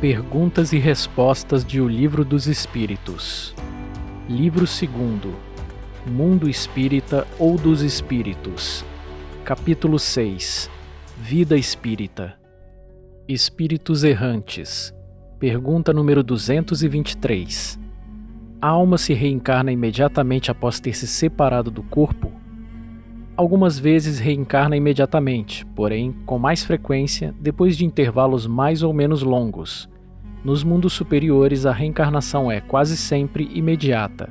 Perguntas e respostas de O Livro dos Espíritos. Livro 2º. Mundo Espírita ou dos Espíritos. Capítulo 6. Vida Espírita. Espíritos Errantes. Pergunta número 223. A alma se reencarna imediatamente após ter se separado do corpo? Algumas vezes reencarna imediatamente, porém, com mais frequência, depois de intervalos mais ou menos longos. Nos mundos superiores, a reencarnação é quase sempre imediata.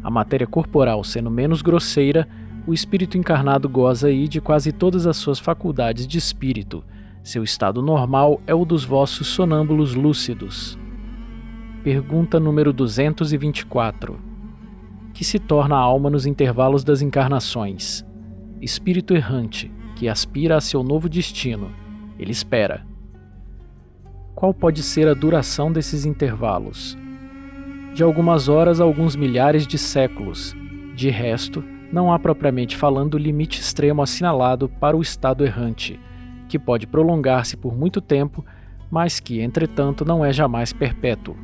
A matéria corporal sendo menos grosseira, o espírito encarnado goza aí de quase todas as suas faculdades de espírito. Seu estado normal é o dos vossos sonâmbulos lúcidos. Pergunta número 224. Que se torna a alma nos intervalos das encarnações? Espírito errante, que aspira a seu novo destino. Ele espera. Qual pode ser a duração desses intervalos? De algumas horas a alguns milhares de séculos. De resto, não há propriamente falando limite extremo assinalado para o estado errante, que pode prolongar-se por muito tempo, mas que, entretanto, não é jamais perpétuo.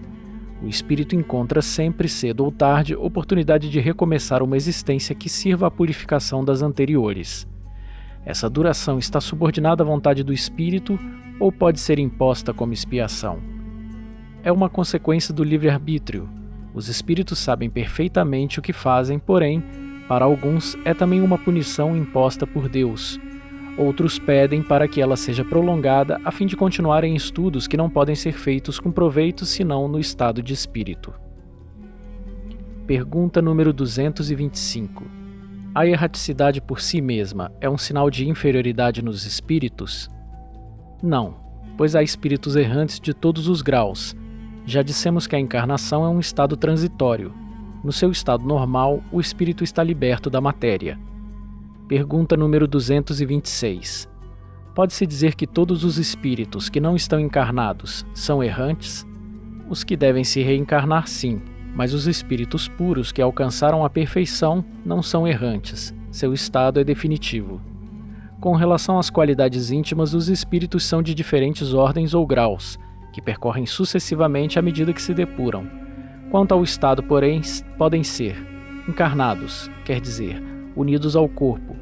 O espírito encontra sempre, cedo ou tarde, oportunidade de recomeçar uma existência que sirva à purificação das anteriores. Essa duração está subordinada à vontade do espírito ou pode ser imposta como expiação? É uma consequência do livre-arbítrio. Os espíritos sabem perfeitamente o que fazem, porém, para alguns é também uma punição imposta por Deus. Outros pedem para que ela seja prolongada a fim de continuarem estudos que não podem ser feitos com proveito senão no estado de espírito. Pergunta número 225. A erraticidade por si mesma é um sinal de inferioridade nos espíritos? Não, pois há espíritos errantes de todos os graus. Já dissemos que a encarnação é um estado transitório. No seu estado normal, o espírito está liberto da matéria. Pergunta número 226. Pode-se dizer que todos os espíritos que não estão encarnados são errantes? Os que devem se reencarnar, sim, mas os espíritos puros que alcançaram a perfeição não são errantes. Seu estado é definitivo. Com relação às qualidades íntimas, os espíritos são de diferentes ordens ou graus, que percorrem sucessivamente à medida que se depuram. Quanto ao estado, porém, podem ser encarnados, quer dizer, unidos ao corpo,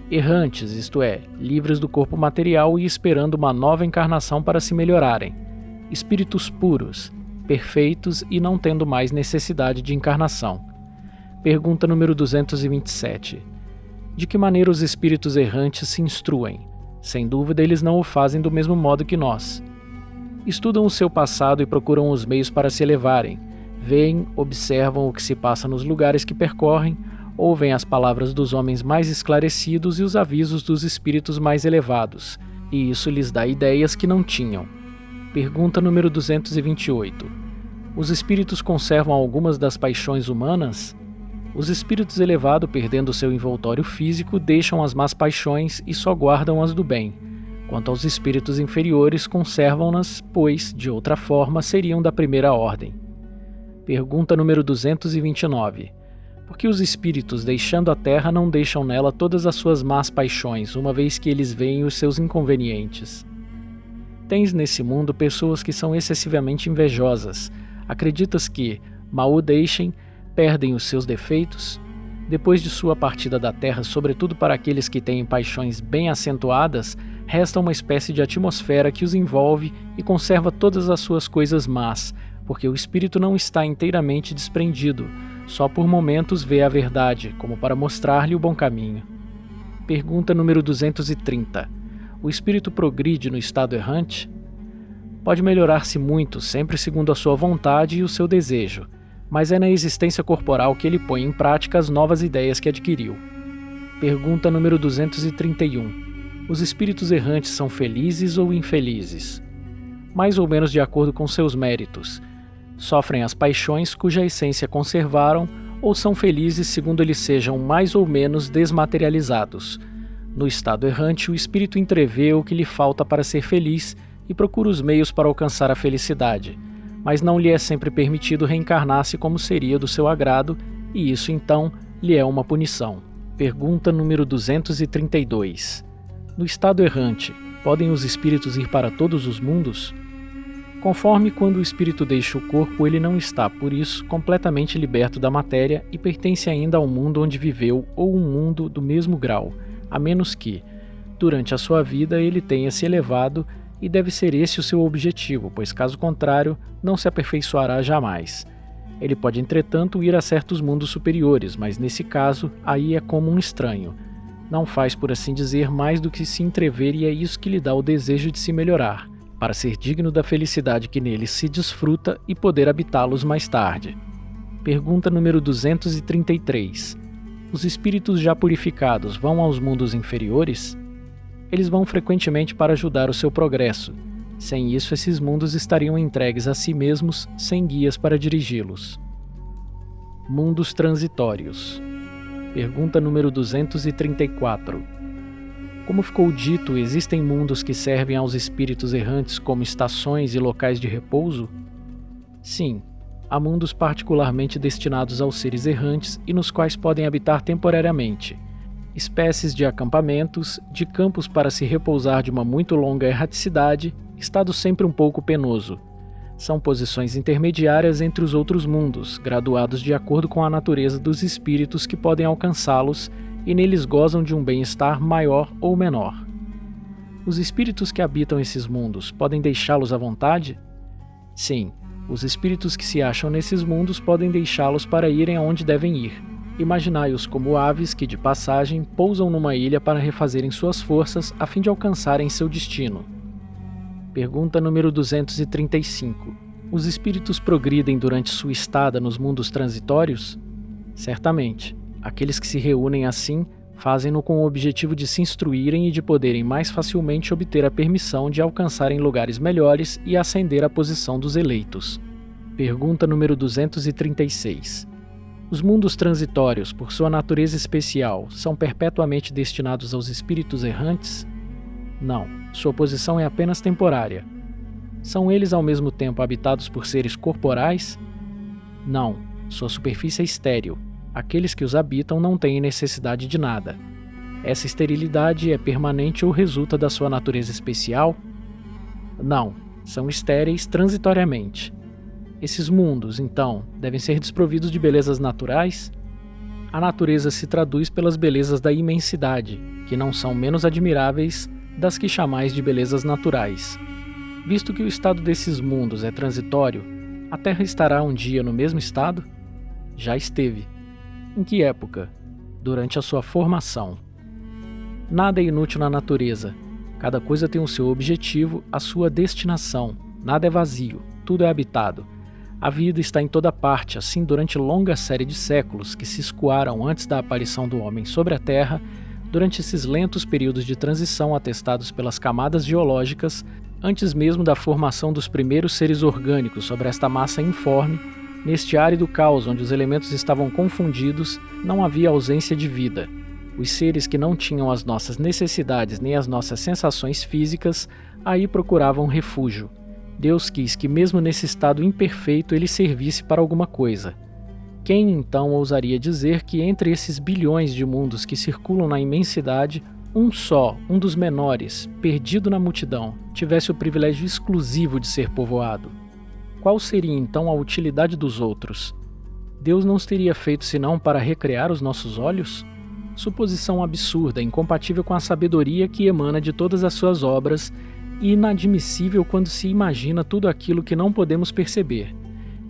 errantes, isto é, livres do corpo material e esperando uma nova encarnação para se melhorarem, espíritos puros, perfeitos e não tendo mais necessidade de encarnação. Pergunta número 227. De que maneira os espíritos errantes se instruem? Sem dúvida, eles não o fazem do mesmo modo que nós. Estudam o seu passado e procuram os meios para se elevarem. Veem, observam o que se passa nos lugares que percorrem, ouvem as palavras dos homens mais esclarecidos e os avisos dos espíritos mais elevados, e isso lhes dá ideias que não tinham. Pergunta número 228. Os espíritos conservam algumas das paixões humanas? Os espíritos elevados, perdendo seu envoltório físico, deixam as más paixões e só guardam as do bem. Quanto aos espíritos inferiores, conservam-nas, pois, de outra forma, seriam da primeira ordem. Pergunta número 229. Por que os espíritos, deixando a Terra, não deixam nela todas as suas más paixões, uma vez que eles veem os seus inconvenientes? Tens nesse mundo pessoas que são excessivamente invejosas. Acreditas que, mal o deixem, perdem os seus defeitos? Depois de sua partida da Terra, sobretudo para aqueles que têm paixões bem acentuadas, resta uma espécie de atmosfera que os envolve e conserva todas as suas coisas más, porque o espírito não está inteiramente desprendido, só por momentos vê a verdade, como para mostrar-lhe o bom caminho. Pergunta número 230. O espírito progride no estado errante? Pode melhorar-se muito, sempre segundo a sua vontade e o seu desejo, mas é na existência corporal que ele põe em prática as novas ideias que adquiriu. Pergunta número 231. Os espíritos errantes são felizes ou infelizes? Mais ou menos de acordo com seus méritos. Sofrem as paixões cuja essência conservaram ou são felizes segundo eles sejam mais ou menos desmaterializados. No estado errante, o espírito entrevê o que lhe falta para ser feliz e procura os meios para alcançar a felicidade, mas não lhe é sempre permitido reencarnar-se como seria do seu agrado, e isso então lhe é uma punição. Pergunta número 232. No estado errante, podem os espíritos ir para todos os mundos? Conforme quando o espírito deixa o corpo, ele não está, por isso, completamente liberto da matéria e pertence ainda ao mundo onde viveu ou um mundo do mesmo grau, a menos que, durante a sua vida, ele tenha se elevado e deve ser esse o seu objetivo, pois caso contrário, não se aperfeiçoará jamais. Ele pode, entretanto, ir a certos mundos superiores, mas nesse caso, aí é como um estranho. Não faz, por assim dizer, mais do que se entrever e é isso que lhe dá o desejo de se melhorar, para ser digno da felicidade que neles se desfruta e poder habitá-los mais tarde. Pergunta número 233. Os espíritos já purificados vão aos mundos inferiores? Eles vão frequentemente para ajudar o seu progresso. Sem isso, esses mundos estariam entregues a si mesmos, sem guias para dirigi-los. Mundos transitórios. Pergunta número 234. Como ficou dito, existem mundos que servem aos espíritos errantes como estações e locais de repouso? Sim, há mundos particularmente destinados aos seres errantes e nos quais podem habitar temporariamente. Espécies de acampamentos, de campos para se repousar de uma muito longa erraticidade, estado sempre um pouco penoso. São posições intermediárias entre os outros mundos, graduados de acordo com a natureza dos espíritos que podem alcançá-los e neles gozam de um bem-estar maior ou menor. Os espíritos que habitam esses mundos podem deixá-los à vontade? Sim, os espíritos que se acham nesses mundos podem deixá-los para irem aonde devem ir. Imaginai-os como aves que, de passagem, pousam numa ilha para refazerem suas forças a fim de alcançarem seu destino. Pergunta número 235. Os espíritos progridem durante sua estada nos mundos transitórios? Certamente. Aqueles que se reúnem assim, fazem-no com o objetivo de se instruírem e de poderem mais facilmente obter a permissão de alcançarem lugares melhores e ascender à posição dos eleitos. Pergunta número 236. Os mundos transitórios, por sua natureza especial, são perpetuamente destinados aos espíritos errantes? Não, sua posição é apenas temporária. São eles ao mesmo tempo habitados por seres corporais? Não, sua superfície é estéril. Aqueles que os habitam não têm necessidade de nada. Essa esterilidade é permanente ou resulta da sua natureza especial? Não, são estéreis transitoriamente. Esses mundos, então, devem ser desprovidos de belezas naturais? A natureza se traduz pelas belezas da imensidade, que não são menos admiráveis das que chamais de belezas naturais. Visto que o estado desses mundos é transitório, a Terra estará um dia no mesmo estado? Já esteve. Em que época? Durante a sua formação. Nada é inútil na natureza. Cada coisa tem o seu objetivo, a sua destinação. Nada é vazio, tudo é habitado. A vida está em toda parte, assim durante longa série de séculos que se escoaram antes da aparição do homem sobre a Terra, durante esses lentos períodos de transição atestados pelas camadas geológicas, antes mesmo da formação dos primeiros seres orgânicos sobre esta massa informe. Neste árido caos onde os elementos estavam confundidos, não havia ausência de vida. Os seres que não tinham as nossas necessidades nem as nossas sensações físicas, aí procuravam refúgio. Deus quis que mesmo nesse estado imperfeito ele servisse para alguma coisa. Quem então ousaria dizer que entre esses bilhões de mundos que circulam na imensidade, um só, um dos menores, perdido na multidão, tivesse o privilégio exclusivo de ser povoado? Qual seria então a utilidade dos outros? Deus não os teria feito senão para recrear os nossos olhos? Suposição absurda, incompatível com a sabedoria que emana de todas as suas obras e inadmissível quando se imagina tudo aquilo que não podemos perceber.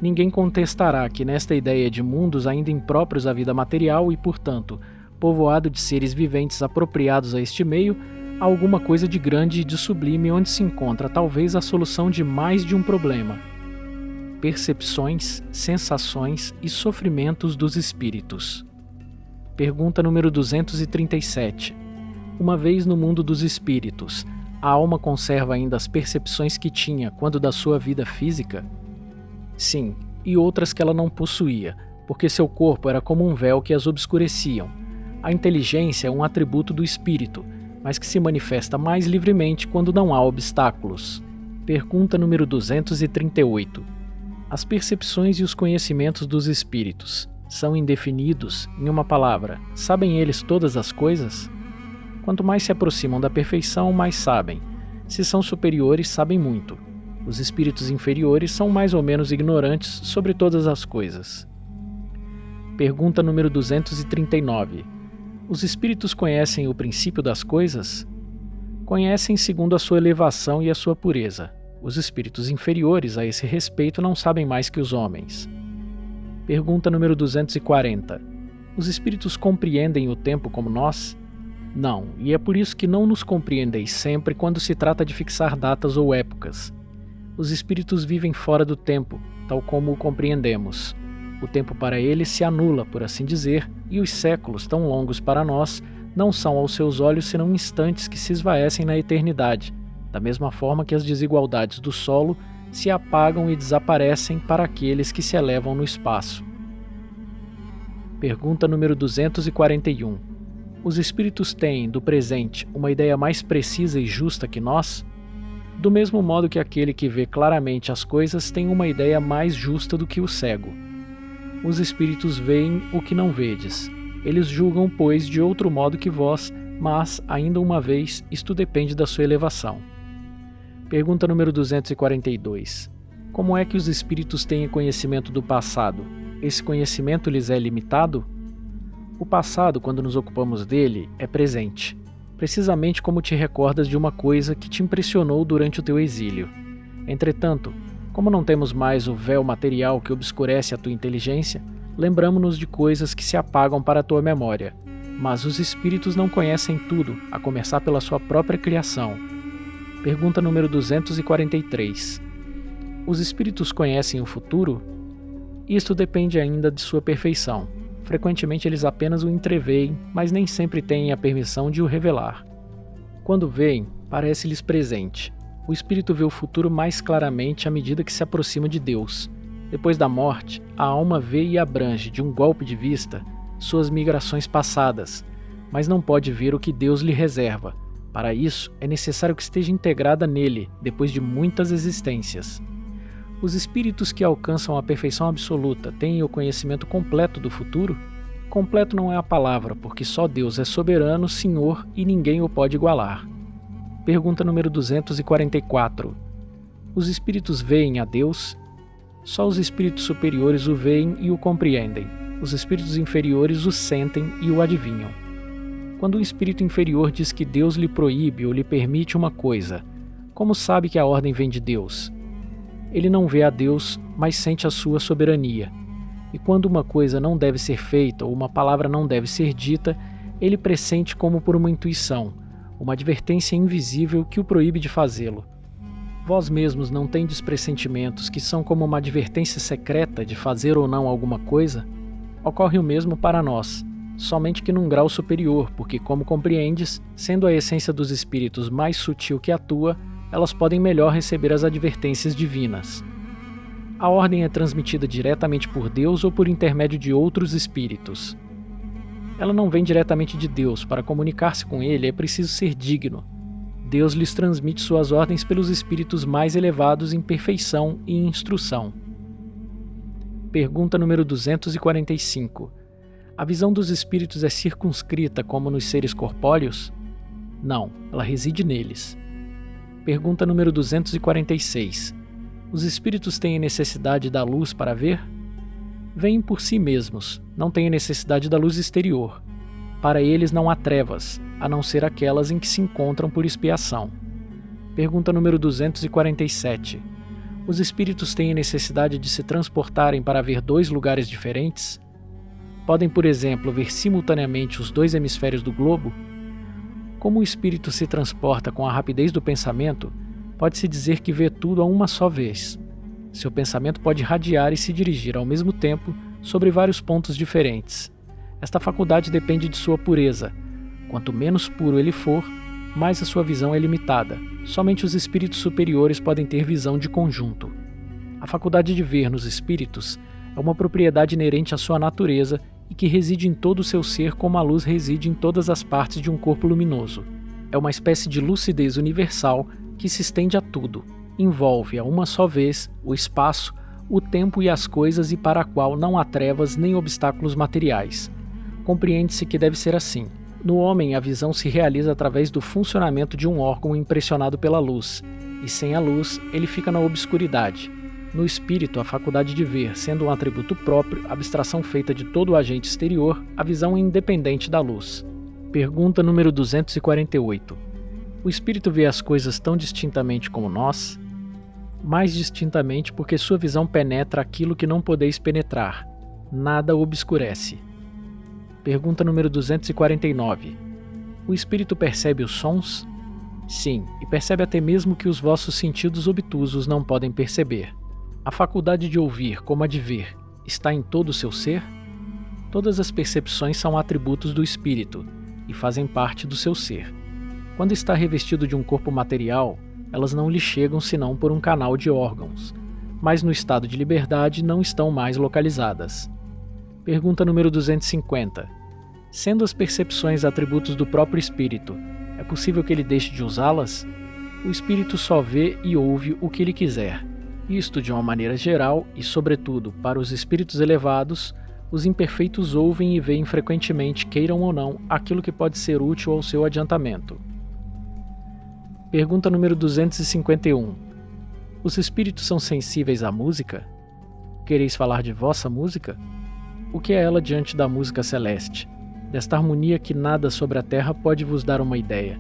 Ninguém contestará que nesta ideia de mundos ainda impróprios à vida material e, portanto, povoado de seres viventes apropriados a este meio, há alguma coisa de grande e de sublime onde se encontra talvez a solução de mais de um problema. Percepções, sensações e sofrimentos dos espíritos. Pergunta número 237. Uma vez no mundo dos espíritos, a alma conserva ainda as percepções que tinha quando da sua vida física? Sim, e outras que ela não possuía, porque seu corpo era como um véu que as obscureciam. A inteligência é um atributo do espírito, mas que se manifesta mais livremente quando não há obstáculos. Pergunta número 238. As percepções e os conhecimentos dos espíritos são indefinidos, em uma palavra, sabem eles todas as coisas? Quanto mais se aproximam da perfeição, mais sabem. Se são superiores, sabem muito. Os espíritos inferiores são mais ou menos ignorantes sobre todas as coisas. Pergunta número 239. Os espíritos conhecem o princípio das coisas? Conhecem segundo a sua elevação e a sua pureza. Os espíritos inferiores a esse respeito não sabem mais que os homens. Pergunta número 240. Os espíritos compreendem o tempo como nós? Não, e é por isso que não nos compreendeis sempre quando se trata de fixar datas ou épocas. Os espíritos vivem fora do tempo, tal como o compreendemos. O tempo para eles se anula, por assim dizer, e os séculos, tão longos para nós, não são aos seus olhos senão instantes que se esvaecem na eternidade, da mesma forma que as desigualdades do solo se apagam e desaparecem para aqueles que se elevam no espaço. Pergunta número 241. Os espíritos têm, do presente, uma ideia mais precisa e justa que nós? Do mesmo modo que aquele que vê claramente as coisas tem uma ideia mais justa do que o cego. Os espíritos veem o que não vedes. Eles julgam, pois, de outro modo que vós, mas, ainda uma vez, isto depende da sua elevação. Pergunta número 242. Como é que os espíritos têm conhecimento do passado? Esse conhecimento lhes é limitado? O passado, quando nos ocupamos dele, é presente. Precisamente como te recordas de uma coisa que te impressionou durante o teu exílio. Entretanto, como não temos mais o véu material que obscurece a tua inteligência, lembramo-nos de coisas que se apagam para a tua memória. Mas os espíritos não conhecem tudo, a começar pela sua própria criação. Pergunta número 243. Os espíritos conhecem o futuro? Isto depende ainda de sua perfeição. Frequentemente eles apenas o entreveem, mas nem sempre têm a permissão de o revelar. Quando veem, parece-lhes presente. O espírito vê o futuro mais claramente à medida que se aproxima de Deus. Depois da morte, a alma vê e abrange, de um golpe de vista, suas migrações passadas, mas não pode ver o que Deus lhe reserva. Para isso, é necessário que esteja integrada nele, depois de muitas existências. Os espíritos que alcançam a perfeição absoluta têm o conhecimento completo do futuro? Completo não é a palavra, porque só Deus é soberano, Senhor, e ninguém o pode igualar. Pergunta número 244. Os espíritos veem a Deus? Só os espíritos superiores o veem e o compreendem. Os espíritos inferiores o sentem e o adivinham. Quando um espírito inferior diz que Deus lhe proíbe ou lhe permite uma coisa, como sabe que a ordem vem de Deus? Ele não vê a Deus, mas sente a sua soberania. E quando uma coisa não deve ser feita ou uma palavra não deve ser dita, ele pressente como por uma intuição, uma advertência invisível que o proíbe de fazê-lo. Vós mesmos não tendes pressentimentos que são como uma advertência secreta de fazer ou não alguma coisa? Ocorre o mesmo para nós, somente que num grau superior, porque, como compreendes, sendo a essência dos espíritos mais sutil que a tua, elas podem melhor receber as advertências divinas. A ordem é transmitida diretamente por Deus ou por intermédio de outros espíritos. Ela não vem diretamente de Deus. Para comunicar-se com ele é preciso ser digno. Deus lhes transmite suas ordens pelos espíritos mais elevados em perfeição e instrução. Pergunta número 245. A visão dos espíritos é circunscrita como nos seres corpóreos? Não, ela reside neles. Pergunta número 246. Os espíritos têm necessidade da luz para ver? Veem por si mesmos, não têm necessidade da luz exterior. Para eles não há trevas, a não ser aquelas em que se encontram por expiação. Pergunta número 247. Os espíritos têm necessidade de se transportarem para ver dois lugares diferentes? Podem, por exemplo, ver simultaneamente os dois hemisférios do globo? Como o espírito se transporta com a rapidez do pensamento, pode-se dizer que vê tudo a uma só vez. Seu pensamento pode radiar e se dirigir ao mesmo tempo sobre vários pontos diferentes. Esta faculdade depende de sua pureza. Quanto menos puro ele for, mais a sua visão é limitada. Somente os espíritos superiores podem ter visão de conjunto. A faculdade de ver nos espíritos é uma propriedade inerente à sua natureza e que reside em todo o seu ser como a luz reside em todas as partes de um corpo luminoso. É uma espécie de lucidez universal que se estende a tudo, envolve a uma só vez o espaço, o tempo e as coisas e para a qual não há trevas nem obstáculos materiais. Compreende-se que deve ser assim. No homem, a visão se realiza através do funcionamento de um órgão impressionado pela luz, e sem a luz, ele fica na obscuridade. No espírito, a faculdade de ver, sendo um atributo próprio, abstração feita de todo o agente exterior, a visão é independente da luz. Pergunta número 248. O espírito vê as coisas tão distintamente como nós? Mais distintamente porque sua visão penetra aquilo que não podeis penetrar. Nada obscurece. Pergunta número 249. O espírito percebe os sons? Sim, e percebe até mesmo que os vossos sentidos obtusos não podem perceber. A faculdade de ouvir, como a de ver, está em todo o seu ser? Todas as percepções são atributos do espírito e fazem parte do seu ser. Quando está revestido de um corpo material, elas não lhe chegam senão por um canal de órgãos, mas no estado de liberdade não estão mais localizadas. Pergunta número 250. Sendo as percepções atributos do próprio espírito, é possível que ele deixe de usá-las? O espírito só vê e ouve o que ele quiser. Isto de uma maneira geral e, sobretudo, para os espíritos elevados, os imperfeitos ouvem e veem frequentemente, queiram ou não, aquilo que pode ser útil ao seu adiantamento. Pergunta número 251. Os espíritos são sensíveis à música? Quereis falar de vossa música? O que é ela diante da música celeste? Desta harmonia que nada sobre a terra pode vos dar uma ideia.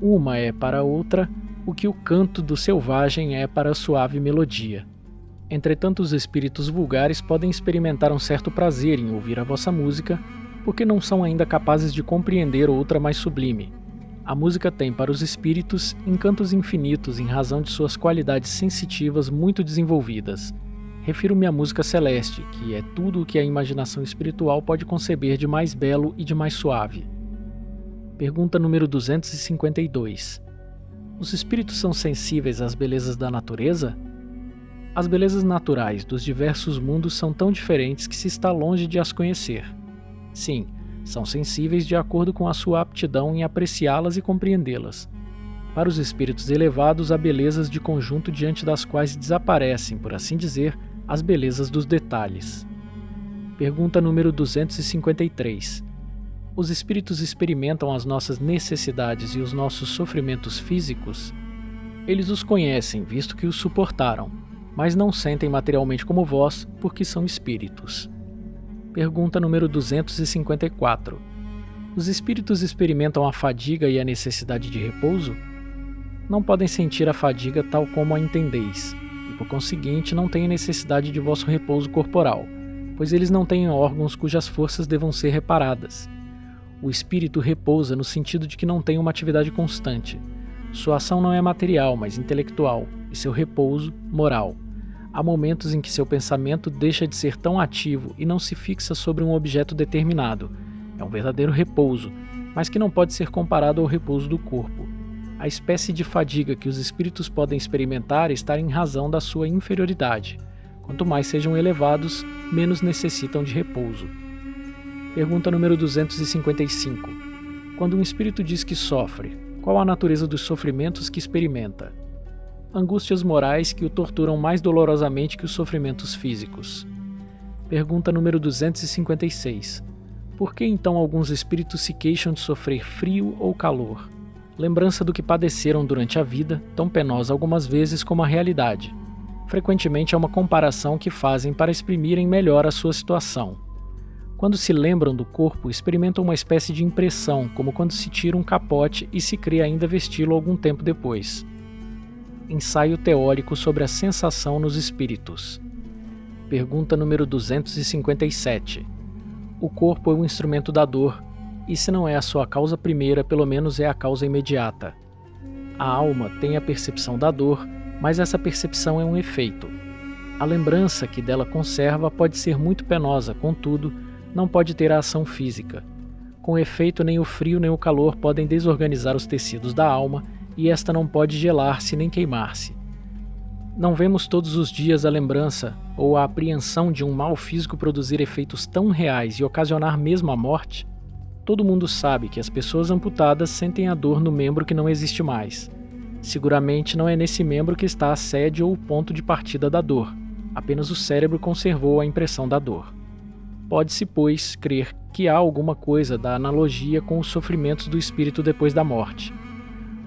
Uma é para a outra o que o canto do selvagem é para a suave melodia. Entretanto, os espíritos vulgares podem experimentar um certo prazer em ouvir a vossa música, porque não são ainda capazes de compreender outra mais sublime. A música tem para os espíritos encantos infinitos em razão de suas qualidades sensitivas muito desenvolvidas. Refiro-me à música celeste, que é tudo o que a imaginação espiritual pode conceber de mais belo e de mais suave. Pergunta número 252. Os espíritos são sensíveis às belezas da natureza? As belezas naturais dos diversos mundos são tão diferentes que se está longe de as conhecer. Sim, são sensíveis de acordo com a sua aptidão em apreciá-las e compreendê-las. Para os espíritos elevados, há belezas de conjunto diante das quais desaparecem, por assim dizer, as belezas dos detalhes. Pergunta número 253. Os espíritos experimentam as nossas necessidades e os nossos sofrimentos físicos? Eles os conhecem, visto que os suportaram, mas não sentem materialmente como vós, porque são espíritos. Pergunta número 254. Os espíritos experimentam a fadiga e a necessidade de repouso? Não podem sentir a fadiga tal como a entendeis, e por conseguinte não têm necessidade de vosso repouso corporal, pois eles não têm órgãos cujas forças devam ser reparadas. O espírito repousa no sentido de que não tem uma atividade constante. Sua ação não é material, mas intelectual, e seu repouso, moral. Há momentos em que seu pensamento deixa de ser tão ativo e não se fixa sobre um objeto determinado. É um verdadeiro repouso, mas que não pode ser comparado ao repouso do corpo. A espécie de fadiga que os espíritos podem experimentar está em razão da sua inferioridade. Quanto mais sejam elevados, menos necessitam de repouso. Pergunta número 255. Quando um espírito diz que sofre, qual a natureza dos sofrimentos que experimenta? Angústias morais que o torturam mais dolorosamente que os sofrimentos físicos. Pergunta número 256. Por que então alguns espíritos se queixam de sofrer frio ou calor? Lembrança do que padeceram durante a vida, tão penosa algumas vezes como a realidade. Frequentemente é uma comparação que fazem para exprimirem melhor a sua situação. Quando se lembram do corpo, experimentam uma espécie de impressão, como quando se tira um capote e se crê ainda vesti-lo algum tempo depois. Ensaio teórico sobre a sensação nos espíritos. Pergunta número 257. O corpo é um instrumento da dor, e se não é a sua causa primeira, pelo menos é a causa imediata. A alma tem a percepção da dor, mas essa percepção é um efeito. A lembrança que dela conserva pode ser muito penosa, contudo, não pode ter a ação física. Com efeito, nem o frio nem o calor podem desorganizar os tecidos da alma, e esta não pode gelar-se nem queimar-se. Não vemos todos os dias a lembrança ou a apreensão de um mal físico produzir efeitos tão reais e ocasionar mesmo a morte? Todo mundo sabe que as pessoas amputadas sentem a dor no membro que não existe mais. Seguramente não é nesse membro que está a sede ou o ponto de partida da dor. Apenas o cérebro conservou a impressão da dor. Pode-se, pois, crer que há alguma coisa da analogia com os sofrimentos do espírito depois da morte.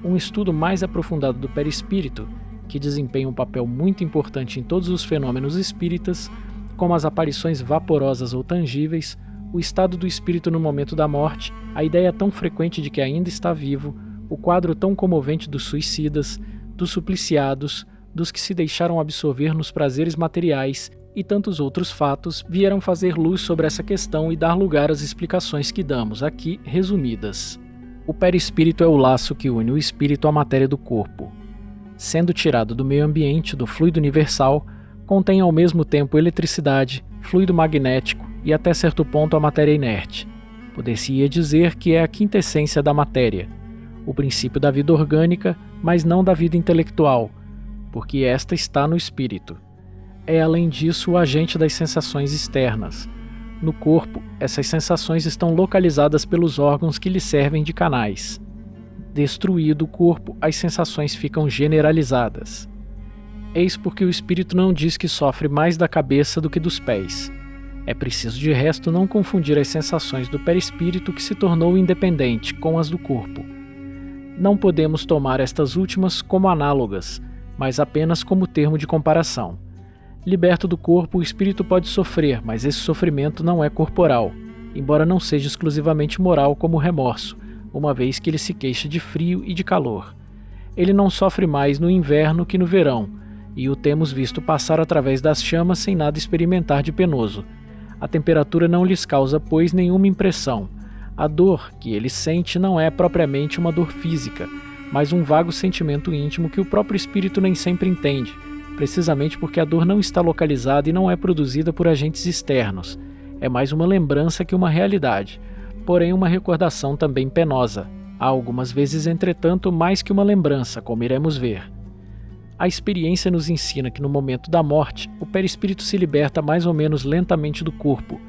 Um estudo mais aprofundado do perispírito, que desempenha um papel muito importante em todos os fenômenos espíritas, como as aparições vaporosas ou tangíveis, o estado do espírito no momento da morte, a ideia tão frequente de que ainda está vivo, o quadro tão comovente dos suicidas, dos supliciados, dos que se deixaram absorver nos prazeres materiais e tantos outros fatos vieram fazer luz sobre essa questão e dar lugar às explicações que damos aqui, resumidas. O perispírito é o laço que une o espírito à matéria do corpo. Sendo tirado do meio ambiente, do fluido universal, contém ao mesmo tempo eletricidade, fluido magnético e até certo ponto a matéria inerte. Poder-se-ia dizer que é a quintessência da matéria, o princípio da vida orgânica, mas não da vida intelectual, porque esta está no espírito. É além disso o agente das sensações externas. No corpo, essas sensações estão localizadas pelos órgãos que lhe servem de canais. Destruído o corpo, as sensações ficam generalizadas. Eis porque o espírito não diz que sofre mais da cabeça do que dos pés. É preciso de resto não confundir as sensações do perispírito que se tornou independente com as do corpo. Não podemos tomar estas últimas como análogas, mas apenas como termo de comparação. Liberto do corpo, o espírito pode sofrer, mas esse sofrimento não é corporal, embora não seja exclusivamente moral como o remorso, uma vez que ele se queixa de frio e de calor. Ele não sofre mais no inverno que no verão, e o temos visto passar através das chamas sem nada experimentar de penoso. A temperatura não lhes causa, pois, nenhuma impressão. A dor que ele sente não é propriamente uma dor física, mas um vago sentimento íntimo que o próprio espírito nem sempre entende, precisamente porque a dor não está localizada e não é produzida por agentes externos. É mais uma lembrança que uma realidade, porém uma recordação também penosa. Há algumas vezes, entretanto, mais que uma lembrança, como iremos ver. A experiência nos ensina que no momento da morte, o perispírito se liberta mais ou menos lentamente do corpo.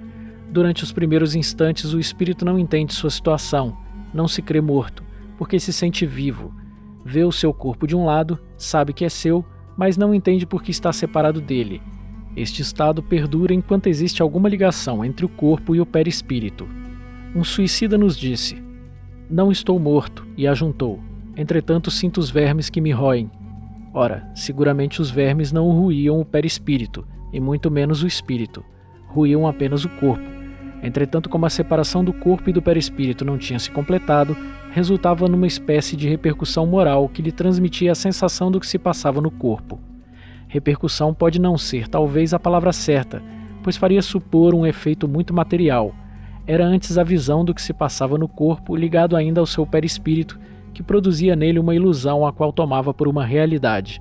Durante os primeiros instantes, o espírito não entende sua situação, não se crê morto, porque se sente vivo. Vê o seu corpo de um lado, sabe que é seu, mas não entende por que está separado dele. Este estado perdura enquanto existe alguma ligação entre o corpo e o perispírito. Um suicida nos disse: "Não estou morto", e ajuntou: "Entretanto sinto os vermes que me roem". Ora, seguramente os vermes não ruíam o perispírito, e muito menos o espírito. Ruíam apenas o corpo. Entretanto, como a separação do corpo e do perispírito não tinha se completado, resultava numa espécie de repercussão moral que lhe transmitia a sensação do que se passava no corpo. Repercussão pode não ser, talvez, a palavra certa, pois faria supor um efeito muito material. Era antes a visão do que se passava no corpo, ligado ainda ao seu perispírito, que produzia nele uma ilusão a qual tomava por uma realidade.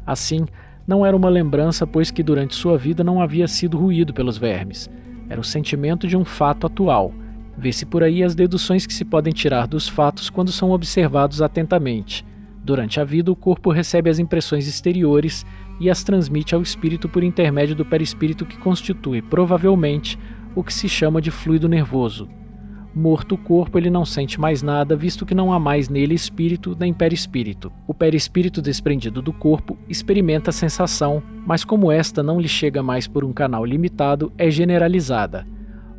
Assim, não era uma lembrança, pois que durante sua vida não havia sido ruído pelos vermes. Era o sentimento de um fato atual. Vê-se por aí as deduções que se podem tirar dos fatos quando são observados atentamente. Durante a vida, o corpo recebe as impressões exteriores e as transmite ao espírito por intermédio do perispírito, que constitui, provavelmente, o que se chama de fluido nervoso. Morto o corpo, ele não sente mais nada, visto que não há mais nele espírito nem perispírito. O perispírito desprendido do corpo experimenta a sensação, mas como esta não lhe chega mais por um canal limitado, é generalizada.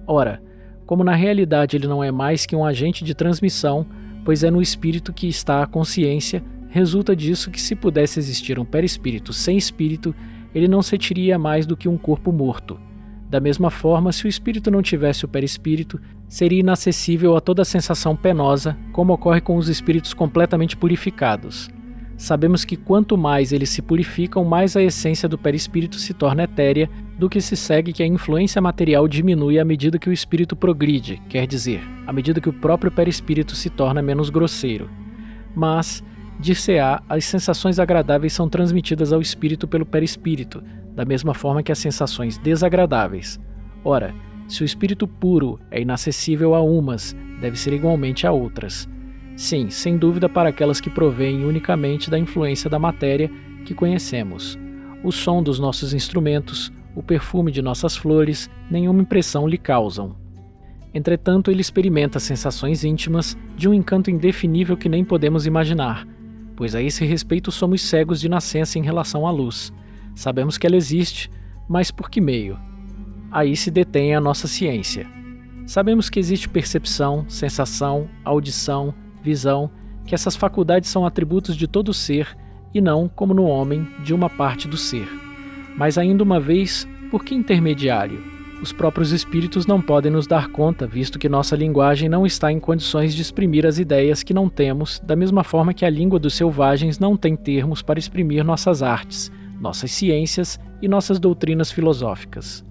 Ora, como na realidade ele não é mais que um agente de transmissão, pois é no espírito que está a consciência, resulta disso que, se pudesse existir um perispírito sem espírito, ele não sentiria mais do que um corpo morto. Da mesma forma, se o espírito não tivesse o perispírito, seria inacessível a toda sensação penosa, como ocorre com os espíritos completamente purificados. Sabemos que quanto mais eles se purificam, mais a essência do perispírito se torna etérea, do que se segue que a influência material diminui à medida que o espírito progride, quer dizer, à medida que o próprio perispírito se torna menos grosseiro. Mas, dir-se-á, as sensações agradáveis são transmitidas ao espírito pelo perispírito, da mesma forma que as sensações desagradáveis. Ora, se o espírito puro é inacessível a umas, deve ser igualmente a outras. Sim, sem dúvida, para aquelas que provêm unicamente da influência da matéria que conhecemos. O som dos nossos instrumentos, o perfume de nossas flores, nenhuma impressão lhe causam. Entretanto, ele experimenta sensações íntimas de um encanto indefinível que nem podemos imaginar, pois a esse respeito somos cegos de nascença em relação à luz. Sabemos que ela existe, mas por que meio? Aí se detém a nossa ciência. Sabemos que existe percepção, sensação, audição, visão, que essas faculdades são atributos de todo ser e não, como no homem, de uma parte do ser. Mas ainda uma vez, por que intermediário? Os próprios espíritos não podem nos dar conta, visto que nossa linguagem não está em condições de exprimir as ideias que não temos, da mesma forma que a língua dos selvagens não tem termos para exprimir nossas artes, nossas ciências e nossas doutrinas filosóficas.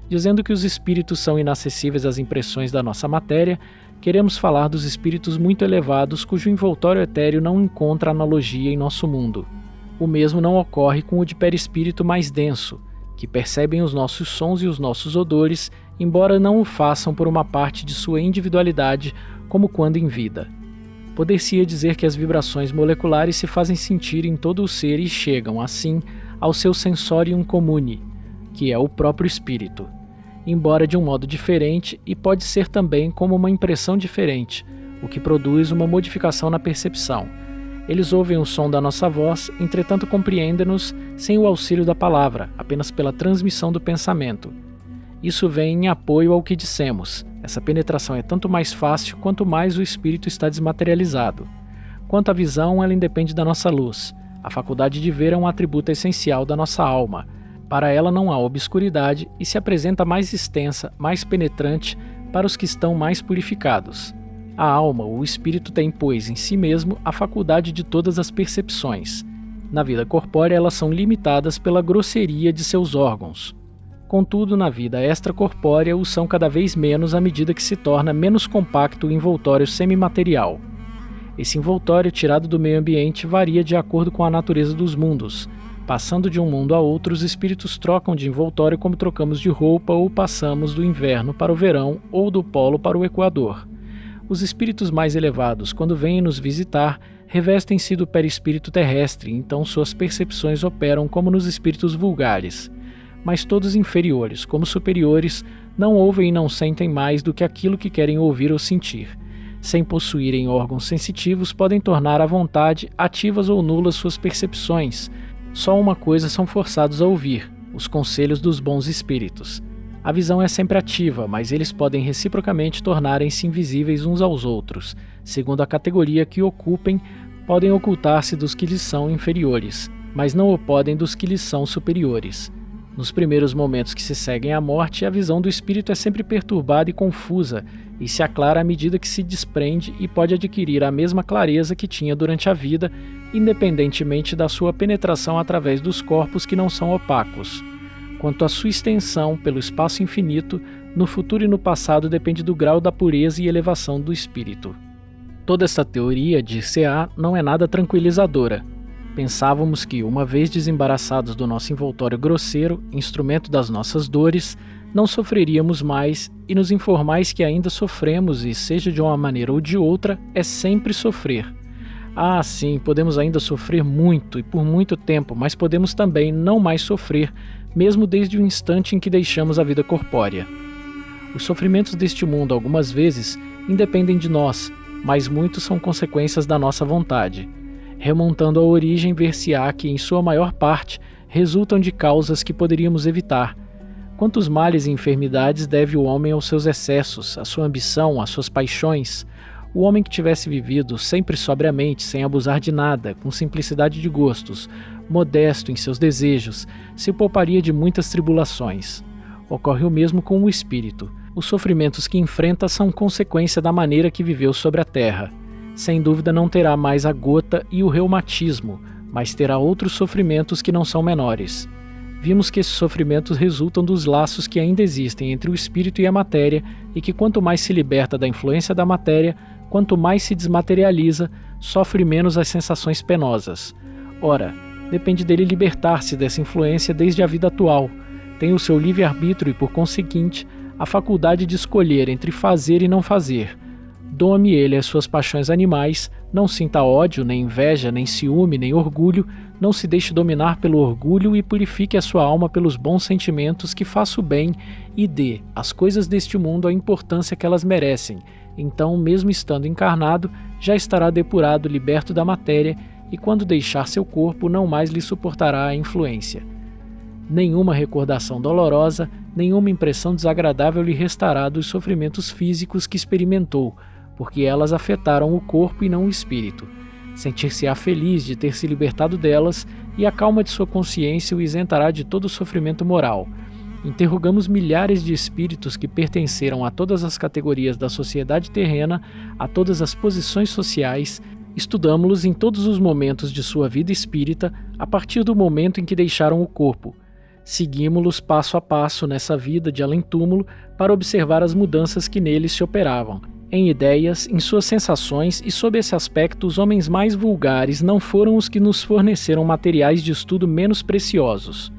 Dizendo que os espíritos são inacessíveis às impressões da nossa matéria, queremos falar dos espíritos muito elevados cujo envoltório etéreo não encontra analogia em nosso mundo. O mesmo não ocorre com o de perispírito mais denso, que percebem os nossos sons e os nossos odores, embora não o façam por uma parte de sua individualidade, como quando em vida. Poder-se-ia dizer que as vibrações moleculares se fazem sentir em todo o ser e chegam, assim, ao seu sensorium comune, que é o próprio espírito, embora de um modo diferente, e pode ser também como uma impressão diferente, o que produz uma modificação na percepção. Eles ouvem o som da nossa voz, entretanto compreendem-nos sem o auxílio da palavra, apenas pela transmissão do pensamento. Isso vem em apoio ao que dissemos. Essa penetração é tanto mais fácil quanto mais o espírito está desmaterializado. Quanto à visão, ela independe da nossa luz. A faculdade de ver é um atributo essencial da nossa alma. Para ela não há obscuridade e se apresenta mais extensa, mais penetrante para os que estão mais purificados. A alma, o espírito, tem, pois, em si mesmo a faculdade de todas as percepções. Na vida corpórea, elas são limitadas pela grosseria de seus órgãos. Contudo, na vida extracorpórea, os são cada vez menos à medida que se torna menos compacto o envoltório semimaterial. Esse envoltório, tirado do meio ambiente, varia de acordo com a natureza dos mundos. Passando de um mundo a outro, os espíritos trocam de envoltório como trocamos de roupa ou passamos do inverno para o verão ou do polo para o equador. Os espíritos mais elevados, quando vêm nos visitar, revestem-se do perispírito terrestre, então suas percepções operam como nos espíritos vulgares. Mas todos inferiores, como superiores, não ouvem e não sentem mais do que aquilo que querem ouvir ou sentir. Sem possuírem órgãos sensitivos, podem tornar à vontade ativas ou nulas suas percepções. Só uma coisa são forçados a ouvir: os conselhos dos bons espíritos. A visão é sempre ativa, mas eles podem reciprocamente tornarem-se invisíveis uns aos outros. Segundo a categoria que ocupem, podem ocultar-se dos que lhes são inferiores, mas não o podem dos que lhes são superiores. Nos primeiros momentos que se seguem à morte, a visão do espírito é sempre perturbada e confusa, e se aclara à medida que se desprende e pode adquirir a mesma clareza que tinha durante a vida, independentemente da sua penetração através dos corpos que não são opacos. Quanto à sua extensão pelo espaço infinito, no futuro e no passado depende do grau da pureza e elevação do espírito. Toda esta teoria, dir-se-á, não é nada tranquilizadora. Pensávamos que, uma vez desembaraçados do nosso envoltório grosseiro, instrumento das nossas dores, não sofreríamos mais, e nos informais que ainda sofremos e, seja de uma maneira ou de outra, é sempre sofrer. Ah, sim, podemos ainda sofrer muito e por muito tempo, mas podemos também não mais sofrer, mesmo desde o instante em que deixamos a vida corpórea. Os sofrimentos deste mundo, algumas vezes, independem de nós, mas muitos são consequências da nossa vontade. Remontando à origem, ver-se-á que, em sua maior parte, resultam de causas que poderíamos evitar. Quantos males e enfermidades deve o homem aos seus excessos, à sua ambição, às suas paixões? O homem que tivesse vivido sempre sobriamente, sem abusar de nada, com simplicidade de gostos, modesto em seus desejos, se pouparia de muitas tribulações. Ocorre o mesmo com o espírito. Os sofrimentos que enfrenta são consequência da maneira que viveu sobre a terra. Sem dúvida não terá mais a gota e o reumatismo, mas terá outros sofrimentos que não são menores. Vimos que esses sofrimentos resultam dos laços que ainda existem entre o espírito e a matéria, e que quanto mais se liberta da influência da matéria, quanto mais se desmaterializa, sofre menos as sensações penosas. Ora, depende dele libertar-se dessa influência desde a vida atual. Tem o seu livre-arbítrio e, por conseguinte, a faculdade de escolher entre fazer e não fazer. Dome ele as suas paixões animais, não sinta ódio, nem inveja, nem ciúme, nem orgulho, não se deixe dominar pelo orgulho e purifique a sua alma pelos bons sentimentos, que faça o bem e dê às coisas deste mundo a importância que elas merecem. Então, mesmo estando encarnado, já estará depurado, liberto da matéria, e quando deixar seu corpo não mais lhe suportará a influência. Nenhuma recordação dolorosa, nenhuma impressão desagradável lhe restará dos sofrimentos físicos que experimentou, porque elas afetaram o corpo e não o espírito. Sentir-se-á feliz de ter se libertado delas, e a calma de sua consciência o isentará de todo sofrimento moral. Interrogamos milhares de espíritos que pertenceram a todas as categorias da sociedade terrena, a todas as posições sociais, estudamo-los em todos os momentos de sua vida espírita, a partir do momento em que deixaram o corpo. Seguimos-los passo a passo nessa vida de além-túmulo para observar as mudanças que neles se operavam. Em ideias, em suas sensações e sob esse aspecto, os homens mais vulgares não foram os que nos forneceram materiais de estudo menos preciosos.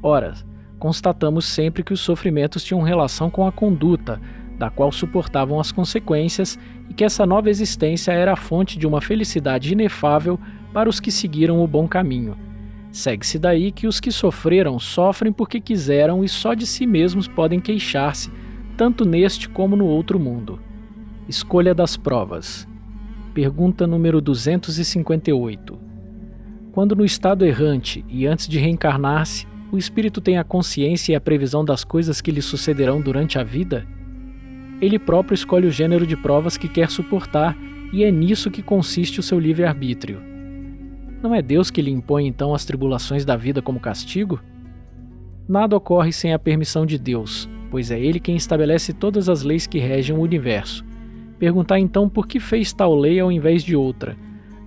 Ora, constatamos sempre que os sofrimentos tinham relação com a conduta, da qual suportavam as consequências, e que essa nova existência era a fonte de uma felicidade inefável para os que seguiram o bom caminho. Segue-se daí que os que sofreram sofrem porque quiseram e só de si mesmos podem queixar-se, tanto neste como no outro mundo. Escolha das provas. Pergunta número 258. Quando no estado errante e antes de reencarnar-se, o espírito tem a consciência e a previsão das coisas que lhe sucederão durante a vida? Ele próprio escolhe o gênero de provas que quer suportar, e é nisso que consiste o seu livre-arbítrio. Não é Deus que lhe impõe então as tribulações da vida como castigo? Nada ocorre sem a permissão de Deus, pois é Ele quem estabelece todas as leis que regem o universo. Perguntar então por que fez tal lei ao invés de outra.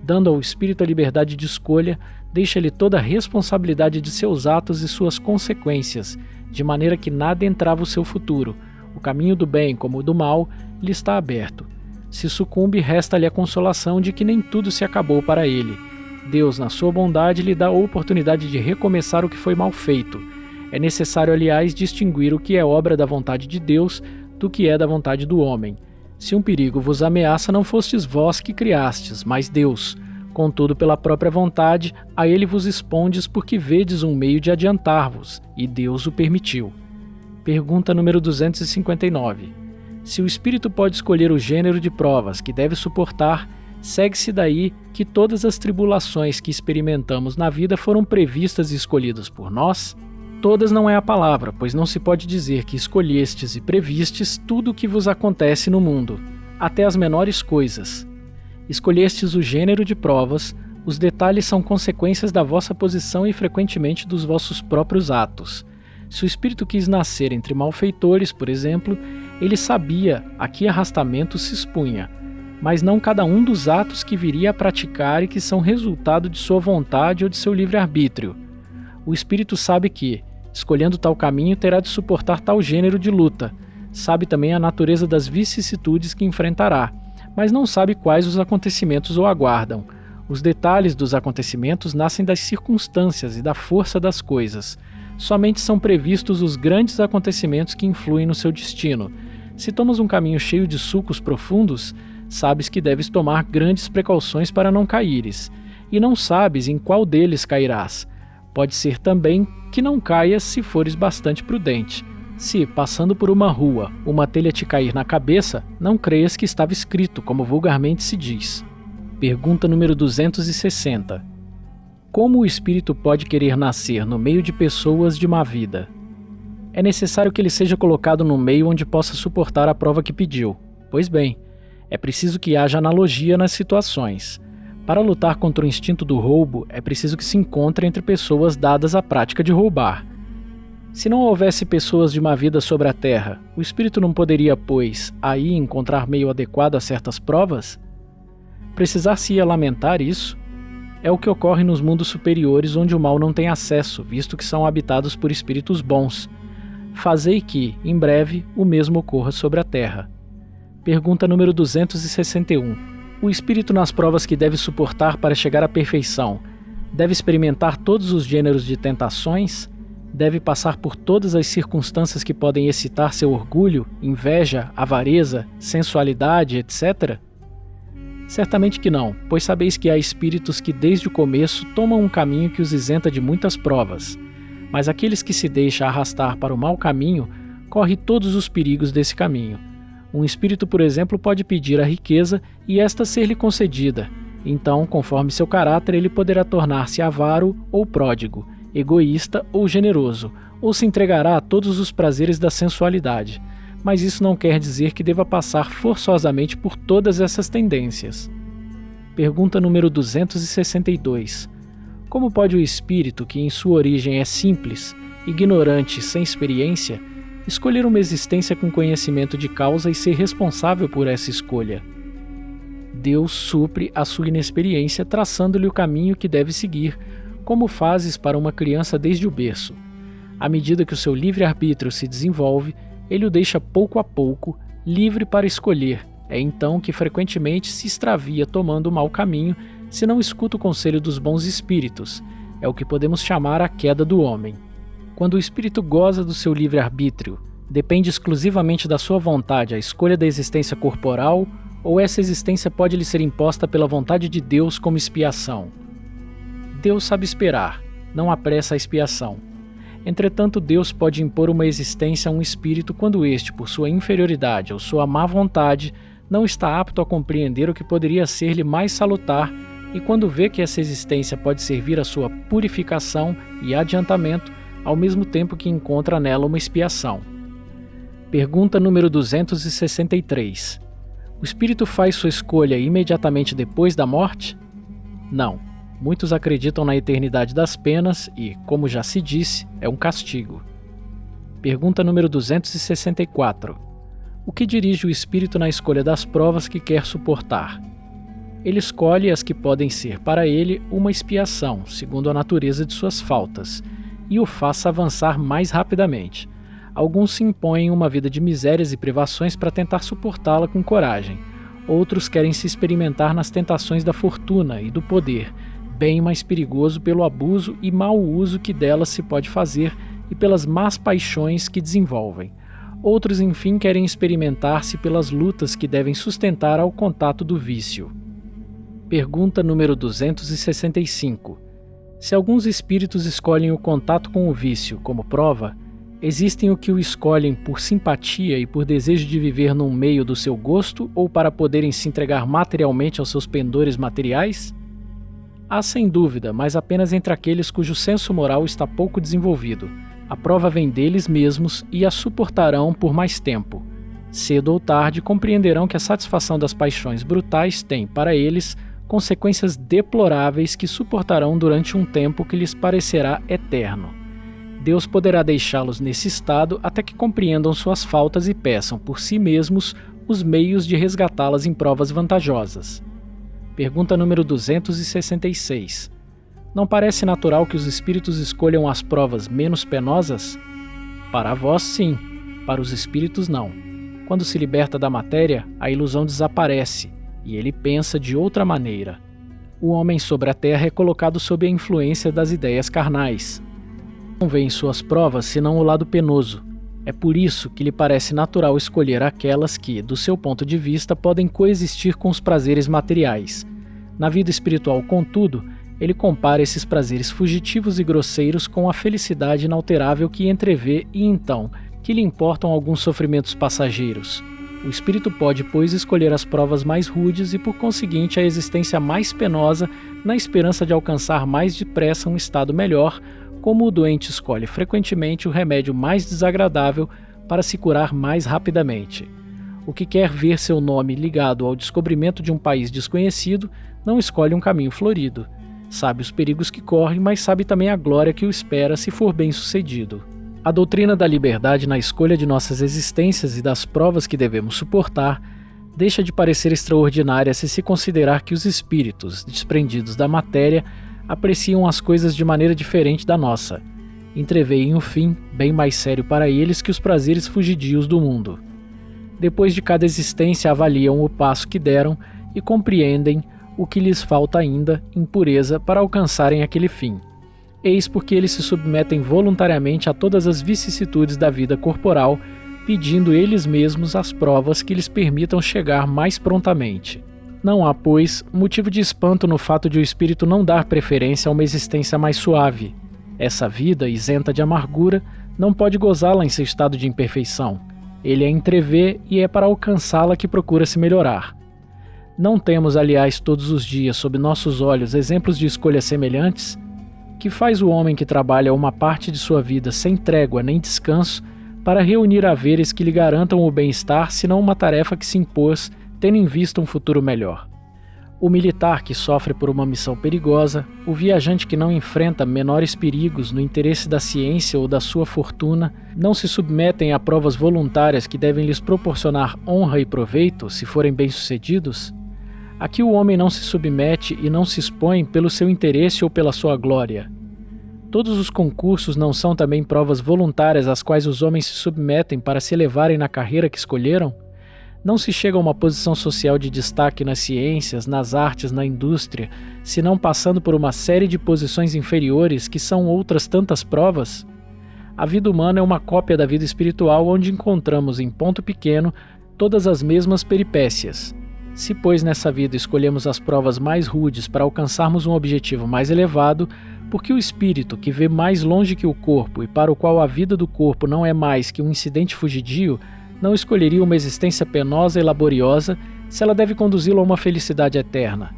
Dando ao espírito a liberdade de escolha, deixa-lhe toda a responsabilidade de seus atos e suas consequências, de maneira que nada entrava o seu futuro. O caminho do bem como o do mal lhe está aberto. Se sucumbe, resta-lhe a consolação de que nem tudo se acabou para ele. Deus, na sua bondade, lhe dá a oportunidade de recomeçar o que foi mal feito. É necessário, aliás, distinguir o que é obra da vontade de Deus do que é da vontade do homem. Se um perigo vos ameaça, não fostes vós que criastes, mas Deus. Contudo, pela própria vontade, a ele vos expondes porque vedes um meio de adiantar-vos, e Deus o permitiu. Pergunta número 259. Se o espírito pode escolher o gênero de provas que deve suportar, segue-se daí que todas as tribulações que experimentamos na vida foram previstas e escolhidas por nós? Todas não é a palavra, pois não se pode dizer que escolhestes e previstes tudo o que vos acontece no mundo, até as menores coisas. Escolhestes o gênero de provas, os detalhes são consequências da vossa posição e frequentemente dos vossos próprios atos. Se o espírito quis nascer entre malfeitores, por exemplo, ele sabia a que arrastamento se expunha, mas não cada um dos atos que viria a praticar e que são resultado de sua vontade ou de seu livre-arbítrio. O espírito sabe que, escolhendo tal caminho, terá de suportar tal gênero de luta. Sabe também a natureza das vicissitudes que enfrentará, mas não sabe quais os acontecimentos o aguardam. Os detalhes dos acontecimentos nascem das circunstâncias e da força das coisas. Somente são previstos os grandes acontecimentos que influem no seu destino. Se tomas um caminho cheio de sulcos profundos, sabes que deves tomar grandes precauções para não caíres, e não sabes em qual deles cairás. Pode ser também que não caias se fores bastante prudente. Se, passando por uma rua, uma telha te cair na cabeça, não creias que estava escrito, como vulgarmente se diz. Pergunta número 260. Como o espírito pode querer nascer no meio de pessoas de má vida? É necessário que ele seja colocado no meio onde possa suportar a prova que pediu. Pois bem, é preciso que haja analogia nas situações. Para lutar contra o instinto do roubo, é preciso que se encontre entre pessoas dadas à prática de roubar. Se não houvesse pessoas de má vida sobre a terra, o espírito não poderia, pois, aí encontrar meio adequado a certas provas? Precisar-se-ia lamentar isso? É o que ocorre nos mundos superiores onde o mal não tem acesso, visto que são habitados por espíritos bons. Fazei que, em breve, o mesmo ocorra sobre a terra. Pergunta número 261. O espírito nas provas que deve suportar para chegar à perfeição, deve experimentar todos os gêneros de tentações? Deve passar por todas as circunstâncias que podem excitar seu orgulho, inveja, avareza, sensualidade, etc.? Certamente que não, pois sabeis que há espíritos que desde o começo tomam um caminho que os isenta de muitas provas, mas aqueles que se deixam arrastar para o mau caminho correm todos os perigos desse caminho. Um espírito, por exemplo, pode pedir a riqueza e esta ser-lhe concedida. Então, conforme seu caráter, ele poderá tornar-se avaro ou pródigo, egoísta ou generoso, ou se entregará a todos os prazeres da sensualidade. mas isso não quer dizer que deva passar forçosamente por todas essas tendências. Pergunta número 262. Como pode o espírito, que em sua origem é simples, ignorante e sem experiência, escolher uma existência com conhecimento de causa e ser responsável por essa escolha? Deus supre a sua inexperiência traçando-lhe o caminho que deve seguir, como fazes para uma criança desde o berço. À medida que o seu livre-arbítrio se desenvolve, ele o deixa pouco a pouco livre para escolher. É então que frequentemente se extravia tomando o mau caminho se não escuta o conselho dos bons espíritos. É o que podemos chamar a queda do homem. Quando o espírito goza do seu livre-arbítrio, depende exclusivamente da sua vontade a escolha da existência corporal, ou essa existência pode lhe ser imposta pela vontade de Deus como expiação? Deus sabe esperar, não apressa a expiação. Entretanto, Deus pode impor uma existência a um espírito quando este, por sua inferioridade ou sua má vontade, não está apto a compreender o que poderia ser-lhe mais salutar, e quando vê que essa existência pode servir à sua purificação e adiantamento, ao mesmo tempo que encontra nela uma expiação. Pergunta número 263. O espírito faz sua escolha imediatamente depois da morte? Não. Muitos acreditam na eternidade das penas e, como já se disse, é um castigo. Pergunta número 264. O que dirige o espírito na escolha das provas que quer suportar? Ele escolhe as que podem ser para ele uma expiação, segundo a natureza de suas faltas, e o faça avançar mais rapidamente. Alguns se impõem uma vida de misérias e privações para tentar suportá-la com coragem. Outros querem se experimentar nas tentações da fortuna e do poder, bem mais perigoso pelo abuso e mau uso que delas se pode fazer e pelas más paixões que desenvolvem. Outros, enfim, querem experimentar-se pelas lutas que devem sustentar ao contato do vício. Pergunta número 265. Se alguns espíritos escolhem o contato com o vício como prova, existem o que o escolhem por simpatia e por desejo de viver num meio do seu gosto ou para poderem se entregar materialmente aos seus pendores materiais? Há sem dúvida, mas apenas entre aqueles cujo senso moral está pouco desenvolvido. A prova vem deles mesmos e a suportarão por mais tempo. Cedo ou tarde compreenderão que a satisfação das paixões brutais tem, para eles, consequências deploráveis que suportarão durante um tempo que lhes parecerá eterno. Deus poderá deixá-los nesse estado até que compreendam suas faltas e peçam por si mesmos os meios de resgatá-las em provas vantajosas. Pergunta número 266. Não parece natural que os espíritos escolham as provas menos penosas? Para vós, sim. Para os espíritos, não. Quando se liberta da matéria, a ilusão desaparece, e ele pensa de outra maneira. O homem sobre a terra é colocado sob a influência das ideias carnais. Não vê em suas provas senão o lado penoso. É por isso que lhe parece natural escolher aquelas que, do seu ponto de vista, podem coexistir com os prazeres materiais. Na vida espiritual, contudo, ele compara esses prazeres fugitivos e grosseiros com a felicidade inalterável que entrevê e então, que lhe importam alguns sofrimentos passageiros. O espírito pode, pois, escolher as provas mais rudes e, por conseguinte, a existência mais penosa, na esperança de alcançar mais depressa um estado melhor, como o doente escolhe frequentemente o remédio mais desagradável para se curar mais rapidamente. O que quer ver seu nome ligado ao descobrimento de um país desconhecido não escolhe um caminho florido. Sabe os perigos que corre, mas sabe também a glória que o espera se for bem-sucedido. A doutrina da liberdade na escolha de nossas existências e das provas que devemos suportar deixa de parecer extraordinária se considerar que os espíritos, desprendidos da matéria, apreciam as coisas de maneira diferente da nossa. Entreveem o fim, bem mais sério para eles que os prazeres fugidios do mundo. Depois de cada existência avaliam o passo que deram e compreendem o que lhes falta ainda em pureza para alcançarem aquele fim. Eis porque eles se submetem voluntariamente a todas as vicissitudes da vida corporal, pedindo eles mesmos as provas que lhes permitam chegar mais prontamente. Não há, pois, motivo de espanto no fato de o espírito não dar preferência a uma existência mais suave. Essa vida, isenta de amargura, não pode gozá-la em seu estado de imperfeição. Ele a entrevê e é para alcançá-la que procura se melhorar. Não temos, aliás, todos os dias sob nossos olhos exemplos de escolhas semelhantes? Que faz o homem que trabalha uma parte de sua vida sem trégua nem descanso para reunir haveres que lhe garantam o bem-estar, senão uma tarefa que se impôs, tendo em vista um futuro melhor. O militar que sofre por uma missão perigosa, o viajante que não enfrenta menores perigos no interesse da ciência ou da sua fortuna, não se submetem a provas voluntárias que devem lhes proporcionar honra e proveito, se forem bem-sucedidos? Aqui o homem não se submete e não se expõe pelo seu interesse ou pela sua glória. Todos os concursos não são também provas voluntárias às quais os homens se submetem para se elevarem na carreira que escolheram? Não se chega a uma posição social de destaque nas ciências, nas artes, na indústria, senão passando por uma série de posições inferiores que são outras tantas provas? A vida humana é uma cópia da vida espiritual onde encontramos em ponto pequeno todas as mesmas peripécias. Se, pois, nessa vida escolhemos as provas mais rudes para alcançarmos um objetivo mais elevado, porque o espírito, que vê mais longe que o corpo e para o qual a vida do corpo não é mais que um incidente fugidio, não escolheria uma existência penosa e laboriosa se ela deve conduzi-lo a uma felicidade eterna?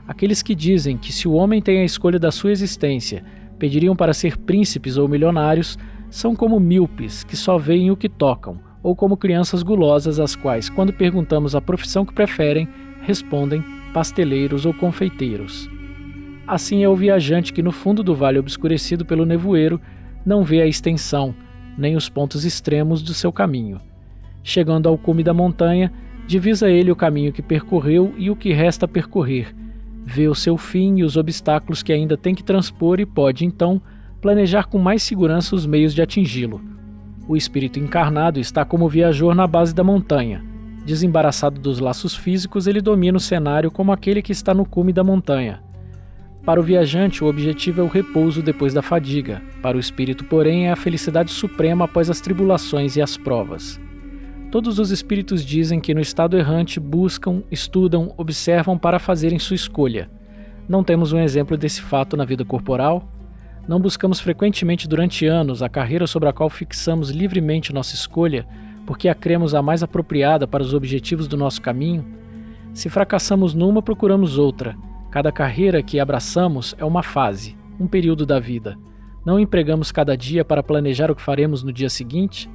Aqueles que dizem que se o homem tem a escolha da sua existência, pediriam para ser príncipes ou milionários, são como míopes que só veem o que tocam, ou como crianças gulosas às quais, quando perguntamos a profissão que preferem, respondem pasteleiros ou confeiteiros. Assim é o viajante que no fundo do vale obscurecido pelo nevoeiro não vê a extensão, nem os pontos extremos do seu caminho. Chegando ao cume da montanha, divisa ele o caminho que percorreu e o que resta a percorrer, vê o seu fim e os obstáculos que ainda tem que transpor e pode, então, planejar com mais segurança os meios de atingi-lo. O espírito encarnado está como viajor na base da montanha. Desembaraçado dos laços físicos, ele domina o cenário como aquele que está no cume da montanha. Para o viajante, o objetivo é o repouso depois da fadiga. Para o espírito, porém, é a felicidade suprema após as tribulações e as provas. Todos os espíritos dizem que no estado errante buscam, estudam, observam para fazerem sua escolha. Não temos um exemplo desse fato na vida corporal? Não buscamos frequentemente durante anos a carreira sobre a qual fixamos livremente nossa escolha, porque a cremos a mais apropriada para os objetivos do nosso caminho? Se fracassamos numa, procuramos outra. Cada carreira que abraçamos é uma fase, um período da vida. Não empregamos cada dia para planejar o que faremos no dia seguinte?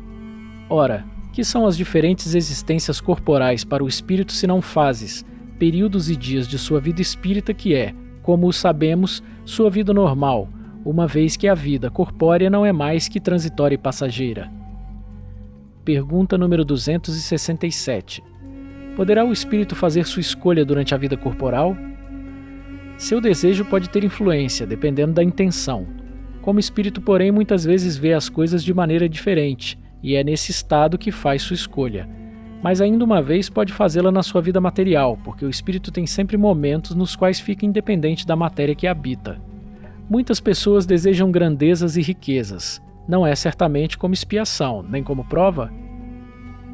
Ora, que são as diferentes existências corporais para o espírito senão fases, períodos e dias de sua vida espírita que é, como o sabemos, sua vida normal, uma vez que a vida corpórea não é mais que transitória e passageira. Pergunta número 267. Poderá o espírito fazer sua escolha durante a vida corporal? Seu desejo pode ter influência, dependendo da intenção. Como espírito, porém, muitas vezes vê as coisas de maneira diferente, e é nesse estado que faz sua escolha. Mas ainda uma vez pode fazê-la na sua vida material, porque o espírito tem sempre momentos nos quais fica independente da matéria que habita. Muitas pessoas desejam grandezas e riquezas. Não é certamente como expiação, nem como prova?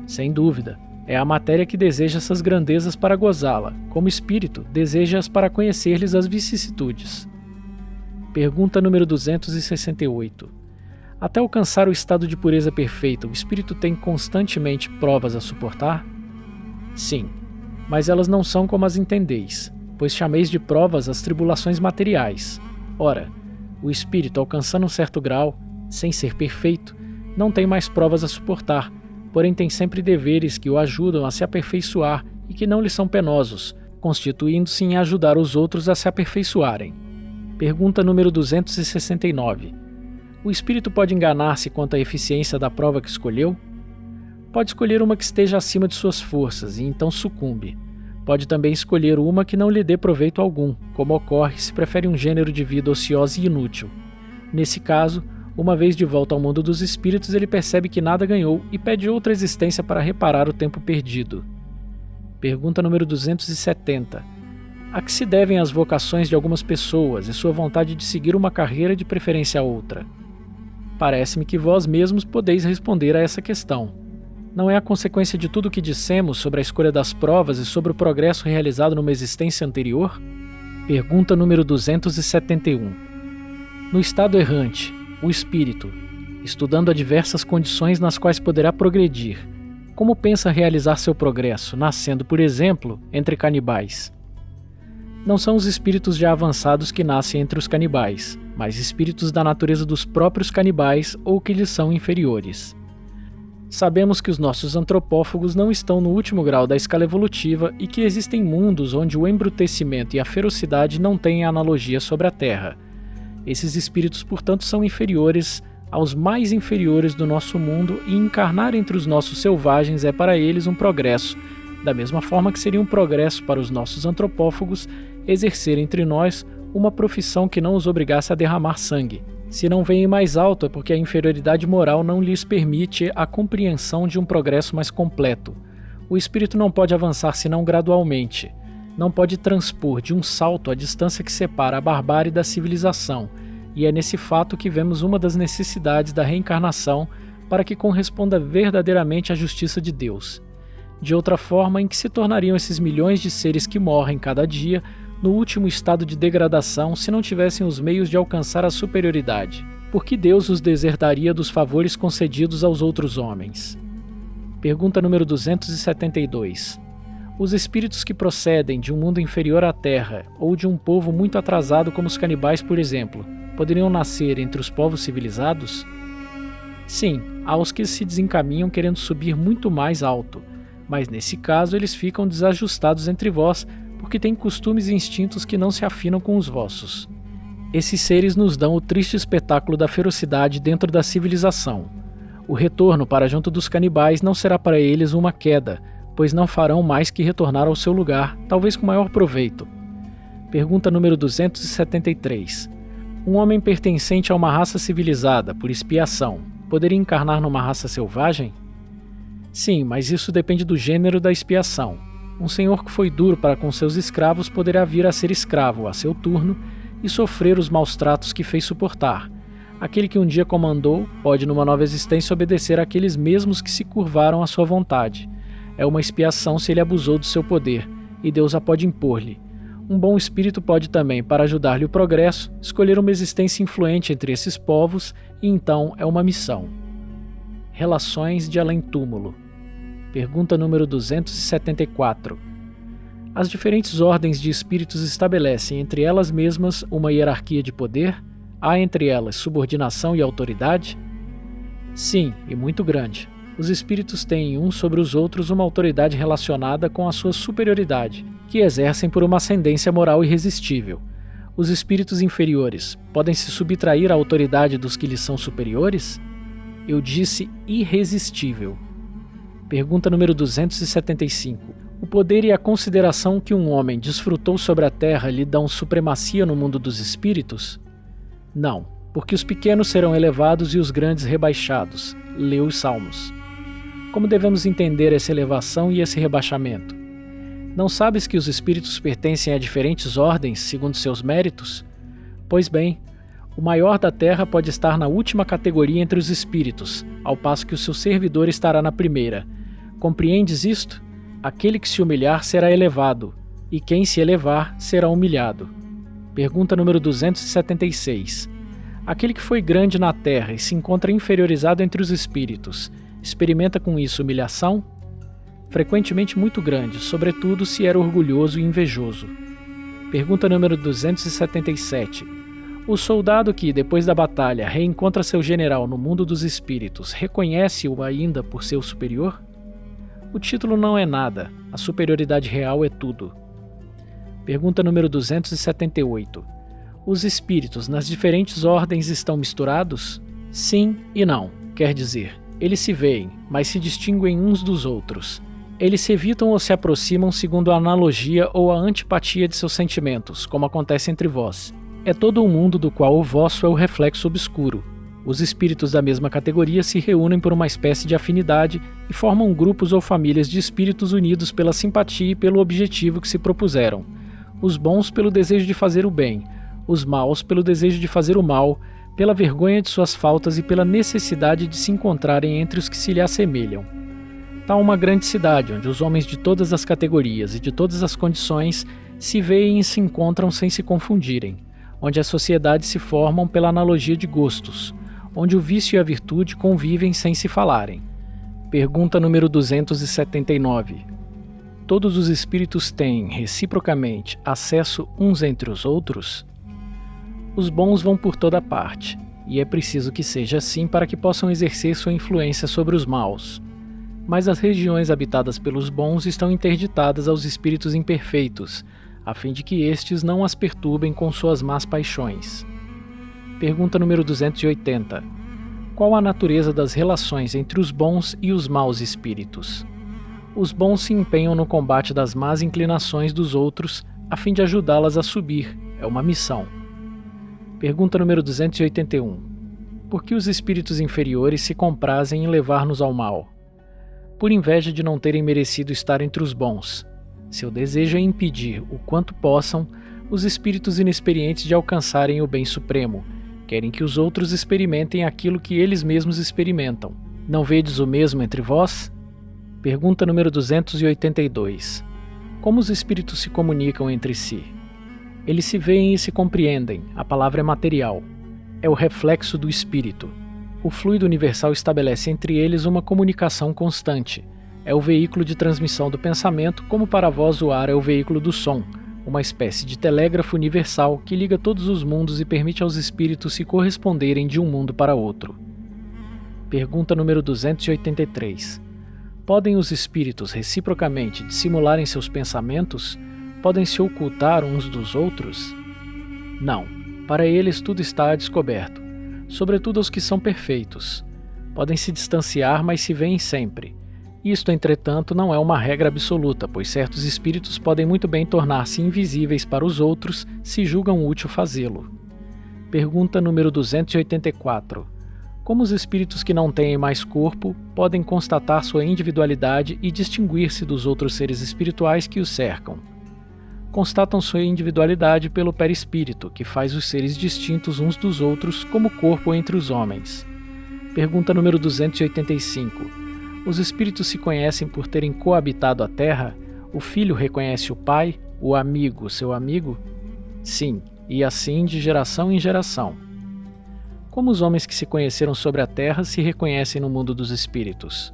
Sem dúvida, é a matéria que deseja essas grandezas para gozá-la. Como espírito, deseja-as para conhecer-lhes as vicissitudes. Pergunta número 268. Até alcançar o estado de pureza perfeita, o espírito tem constantemente provas a suportar? Sim, mas elas não são como as entendeis, pois chameis de provas as tribulações materiais. Ora, o espírito, alcançando um certo grau, sem ser perfeito, não tem mais provas a suportar, porém tem sempre deveres que o ajudam a se aperfeiçoar e que não lhe são penosos, constituindo-se em ajudar os outros a se aperfeiçoarem. Pergunta número 269. O espírito pode enganar-se quanto à eficiência da prova que escolheu? Pode escolher uma que esteja acima de suas forças e então sucumbe. Pode também escolher uma que não lhe dê proveito algum, como ocorre se prefere um gênero de vida ociosa e inútil. Nesse caso, uma vez de volta ao mundo dos espíritos, ele percebe que nada ganhou e pede outra existência para reparar o tempo perdido. Pergunta número 270. A que se devem as vocações de algumas pessoas e sua vontade de seguir uma carreira de preferência a outra? Parece-me que vós mesmos podeis responder a essa questão. Não é a consequência de tudo o que dissemos sobre a escolha das provas e sobre o progresso realizado numa existência anterior? Pergunta número 271. No estado errante, o espírito, estudando diversas condições nas quais poderá progredir, como pensa realizar seu progresso, nascendo, por exemplo, entre canibais? Não são os espíritos já avançados que nascem entre os canibais, mas espíritos da natureza dos próprios canibais ou que lhes são inferiores. Sabemos que os nossos antropófagos não estão no último grau da escala evolutiva e que existem mundos onde o embrutecimento e a ferocidade não têm analogia sobre a Terra. Esses espíritos, portanto, são inferiores aos mais inferiores do nosso mundo e encarnar entre os nossos selvagens é para eles um progresso, da mesma forma que seria um progresso para os nossos antropófagos exercer entre nós uma profissão que não os obrigasse a derramar sangue. Se não veem mais alto é porque a inferioridade moral não lhes permite a compreensão de um progresso mais completo. O espírito não pode avançar senão gradualmente. Não pode transpor de um salto a distância que separa a barbárie da civilização, e é nesse fato que vemos uma das necessidades da reencarnação para que corresponda verdadeiramente à justiça de Deus. De outra forma, em que se tornariam esses milhões de seres que morrem cada dia no último estado de degradação se não tivessem os meios de alcançar a superioridade? Por que Deus os desertaria dos favores concedidos aos outros homens? Pergunta número 272. Os espíritos que procedem de um mundo inferior à Terra ou de um povo muito atrasado como os canibais, por exemplo, poderiam nascer entre os povos civilizados? Sim, há os que se desencaminham querendo subir muito mais alto, mas nesse caso eles ficam desajustados entre vós porque têm costumes e instintos que não se afinam com os vossos. Esses seres nos dão o triste espetáculo da ferocidade dentro da civilização. O retorno para junto dos canibais não será para eles uma queda, pois não farão mais que retornar ao seu lugar, talvez com maior proveito. Pergunta número 273. Um homem pertencente a uma raça civilizada, por expiação, poderia encarnar numa raça selvagem? Sim, mas isso depende do gênero da expiação. Um senhor que foi duro para com seus escravos poderá vir a ser escravo, a seu turno, e sofrer os maus tratos que fez suportar. Aquele que um dia comandou pode, numa nova existência, obedecer àqueles mesmos que se curvaram à sua vontade. É uma expiação se ele abusou do seu poder, e Deus a pode impor-lhe. Um bom espírito pode também, para ajudar-lhe o progresso, escolher uma existência influente entre esses povos, e então é uma missão. Relações de além-túmulo. Pergunta número 274. As diferentes ordens de espíritos estabelecem entre elas mesmas uma hierarquia de poder? Há entre elas subordinação e autoridade? Sim, e muito grande. Os espíritos têm uns sobre os outros uma autoridade relacionada com a sua superioridade, que exercem por uma ascendência moral irresistível. Os espíritos inferiores podem se subtrair à autoridade dos que lhes são superiores? Eu disse irresistível. Pergunta número 275. O poder e a consideração que um homem desfrutou sobre a terra lhe dão supremacia no mundo dos espíritos? Não, porque os pequenos serão elevados e os grandes rebaixados. Lê os Salmos. Como devemos entender essa elevação e esse rebaixamento? Não sabes que os espíritos pertencem a diferentes ordens segundo seus méritos? Pois bem, o maior da terra pode estar na última categoria entre os espíritos, ao passo que o seu servidor estará na primeira. Compreendes isto? Aquele que se humilhar será elevado, e quem se elevar será humilhado. Pergunta número 276. Aquele que foi grande na terra e se encontra inferiorizado entre os espíritos, experimenta com isso humilhação? Frequentemente muito grande, sobretudo se era orgulhoso e invejoso. Pergunta número 277. O soldado que, depois da batalha, reencontra seu general no mundo dos espíritos, reconhece-o ainda por seu superior? O título não é nada, a superioridade real é tudo. Pergunta número 278. Os espíritos nas diferentes ordens estão misturados? Sim e não, quer dizer, eles se veem, mas se distinguem uns dos outros. Eles se evitam ou se aproximam segundo a analogia ou a antipatia de seus sentimentos, como acontece entre vós. É todo um mundo do qual o vosso é o reflexo obscuro. Os espíritos da mesma categoria se reúnem por uma espécie de afinidade e formam grupos ou famílias de espíritos unidos pela simpatia e pelo objetivo que se propuseram. Os bons pelo desejo de fazer o bem, os maus pelo desejo de fazer o mal, pela vergonha de suas faltas e pela necessidade de se encontrarem entre os que se lhe assemelham. Tal uma grande cidade onde os homens de todas as categorias e de todas as condições se veem e se encontram sem se confundirem, onde as sociedades se formam pela analogia de gostos, onde o vício e a virtude convivem sem se falarem. Pergunta número 279. Todos os espíritos têm, reciprocamente, acesso uns entre os outros? Os bons vão por toda parte. e é preciso que seja assim para que possam exercer sua influência sobre os maus. Mas as regiões habitadas pelos bons estão interditadas aos espíritos imperfeitos, a fim de que estes não as perturbem com suas más paixões. Pergunta número 280. Qual a natureza das relações entre os bons e os maus espíritos? Os bons se empenham no combate das más inclinações dos outros, a fim de ajudá-las a subir. É uma missão. Pergunta número 281. Por que os espíritos inferiores se comprazem em levar-nos ao mal? Por inveja de não terem merecido estar entre os bons. Seu desejo é impedir, o quanto possam, os espíritos inexperientes de alcançarem o bem supremo. Querem que os outros experimentem aquilo que eles mesmos experimentam. Não vedes o mesmo entre vós? Pergunta número 282. Como os espíritos se comunicam entre si? Eles se veem e se compreendem, a palavra é material. É o reflexo do espírito. O fluido universal estabelece entre eles uma comunicação constante. É o veículo de transmissão do pensamento, como para vós o ar é o veículo do som, uma espécie de telégrafo universal que liga todos os mundos e permite aos espíritos se corresponderem de um mundo para outro. Pergunta número 283. Podem os espíritos reciprocamente dissimularem seus pensamentos? Podem se ocultar uns dos outros? Não. Para eles tudo está a descoberto, sobretudo aos que são perfeitos. Podem se distanciar, mas se veem sempre. Isto, entretanto, não é uma regra absoluta, pois certos espíritos podem muito bem tornar-se invisíveis para os outros se julgam útil fazê-lo. Pergunta número 284. Como os espíritos que não têm mais corpo podem constatar sua individualidade e distinguir-se dos outros seres espirituais que os cercam? Constatam sua individualidade pelo perispírito, que faz os seres distintos uns dos outros como corpo entre os homens. Pergunta número 285. Os espíritos se conhecem por terem coabitado a Terra? O filho reconhece o pai, o amigo seu amigo? Sim, e assim de geração em geração. Como os homens que se conheceram sobre a Terra se reconhecem no mundo dos espíritos?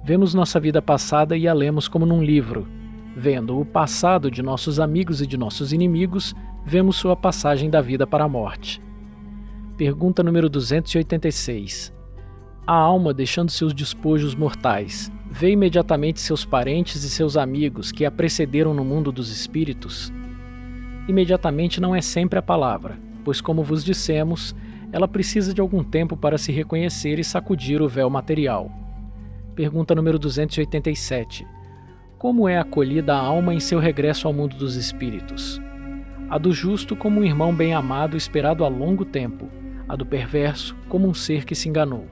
Vemos nossa vida passada e a lemos como num livro. Vendo o passado de nossos amigos e de nossos inimigos, vemos sua passagem da vida para a morte. Pergunta número 286. A alma, deixando seus despojos mortais, vê imediatamente seus parentes e seus amigos que a precederam no mundo dos espíritos? Imediatamente não é sempre a palavra, pois, como vos dissemos, ela precisa de algum tempo para se reconhecer e sacudir o véu material. Pergunta número 287. Como é acolhida a alma em seu regresso ao mundo dos espíritos? A do justo como um irmão bem-amado esperado há longo tempo, a do perverso como um ser que se enganou.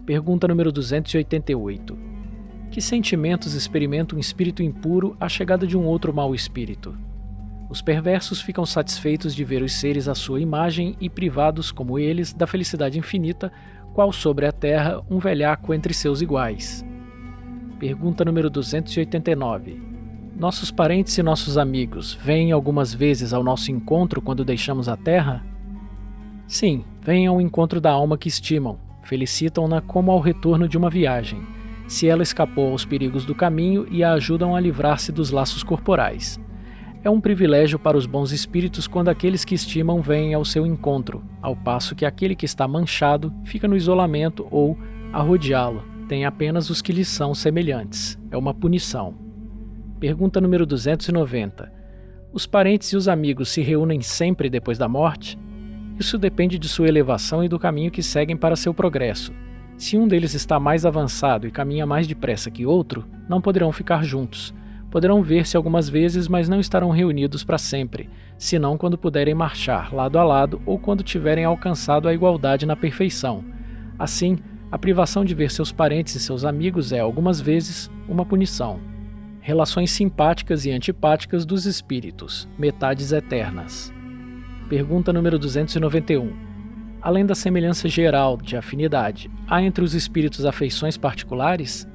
Pergunta número 288. Que sentimentos experimenta um espírito impuro à chegada de um outro mau espírito? Os perversos ficam satisfeitos de ver os seres à sua imagem e privados, como eles, da felicidade infinita, qual sobre a terra um velhaco entre seus iguais. Pergunta número 289. Nossos parentes e nossos amigos vêm algumas vezes ao nosso encontro quando deixamos a Terra? Sim, vêm ao encontro da alma que estimam, felicitam-na como ao retorno de uma viagem, se ela escapou aos perigos do caminho e a ajudam a livrar-se dos laços corporais. É um privilégio para os bons espíritos quando aqueles que estimam vêm ao seu encontro, ao passo que aquele que está manchado fica no isolamento ou, a rodeá-lo, tem apenas os que lhes são semelhantes. É uma punição. Pergunta número 290. Os parentes e os amigos se reúnem sempre depois da morte? Isso depende de sua elevação e do caminho que seguem para seu progresso. Se um deles está mais avançado e caminha mais depressa que outro, não poderão ficar juntos. Poderão ver-se algumas vezes, mas não estarão reunidos para sempre, senão quando puderem marchar lado a lado ou quando tiverem alcançado a igualdade na perfeição. Assim, a privação de ver seus parentes e seus amigos é, algumas vezes, uma punição. Relações simpáticas e antipáticas dos espíritos, metades eternas. Pergunta número 291. Além da semelhança geral de afinidade, há entre os espíritos afeições particulares?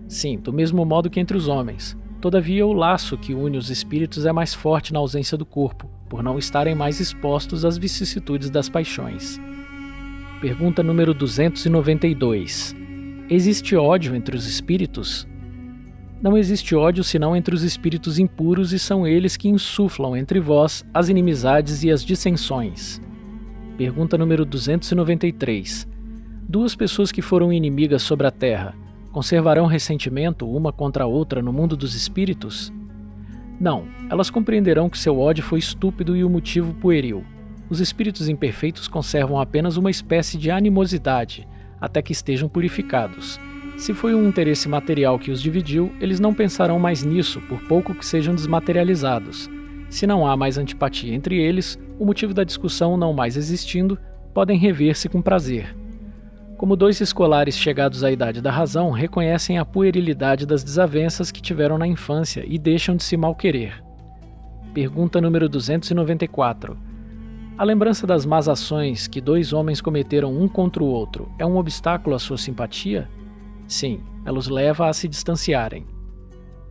Sim, do mesmo modo que entre os homens. Todavia, o laço que une os espíritos é mais forte na ausência do corpo, por não estarem mais expostos às vicissitudes das paixões. Pergunta número 292. Existe ódio entre os espíritos? Não existe ódio senão entre os espíritos impuros e são eles que insuflam entre vós as inimizades e as dissensões. Pergunta número 293. Duas pessoas que foram inimigas sobre a Terra conservarão ressentimento uma contra a outra no mundo dos espíritos? Não, elas compreenderão que seu ódio foi estúpido e o motivo pueril. Os espíritos imperfeitos conservam apenas uma espécie de animosidade, até que estejam purificados. Se foi um interesse material que os dividiu, eles não pensarão mais nisso, por pouco que sejam desmaterializados. Se não há mais antipatia entre eles, o motivo da discussão não mais existindo, podem rever-se com prazer. Como dois escolares chegados à idade da razão reconhecem a puerilidade das desavenças que tiveram na infância e deixam de se malquerer. Pergunta número 294. A lembrança das más ações que dois homens cometeram um contra o outro é um obstáculo à sua simpatia? Sim, ela os leva a se distanciarem.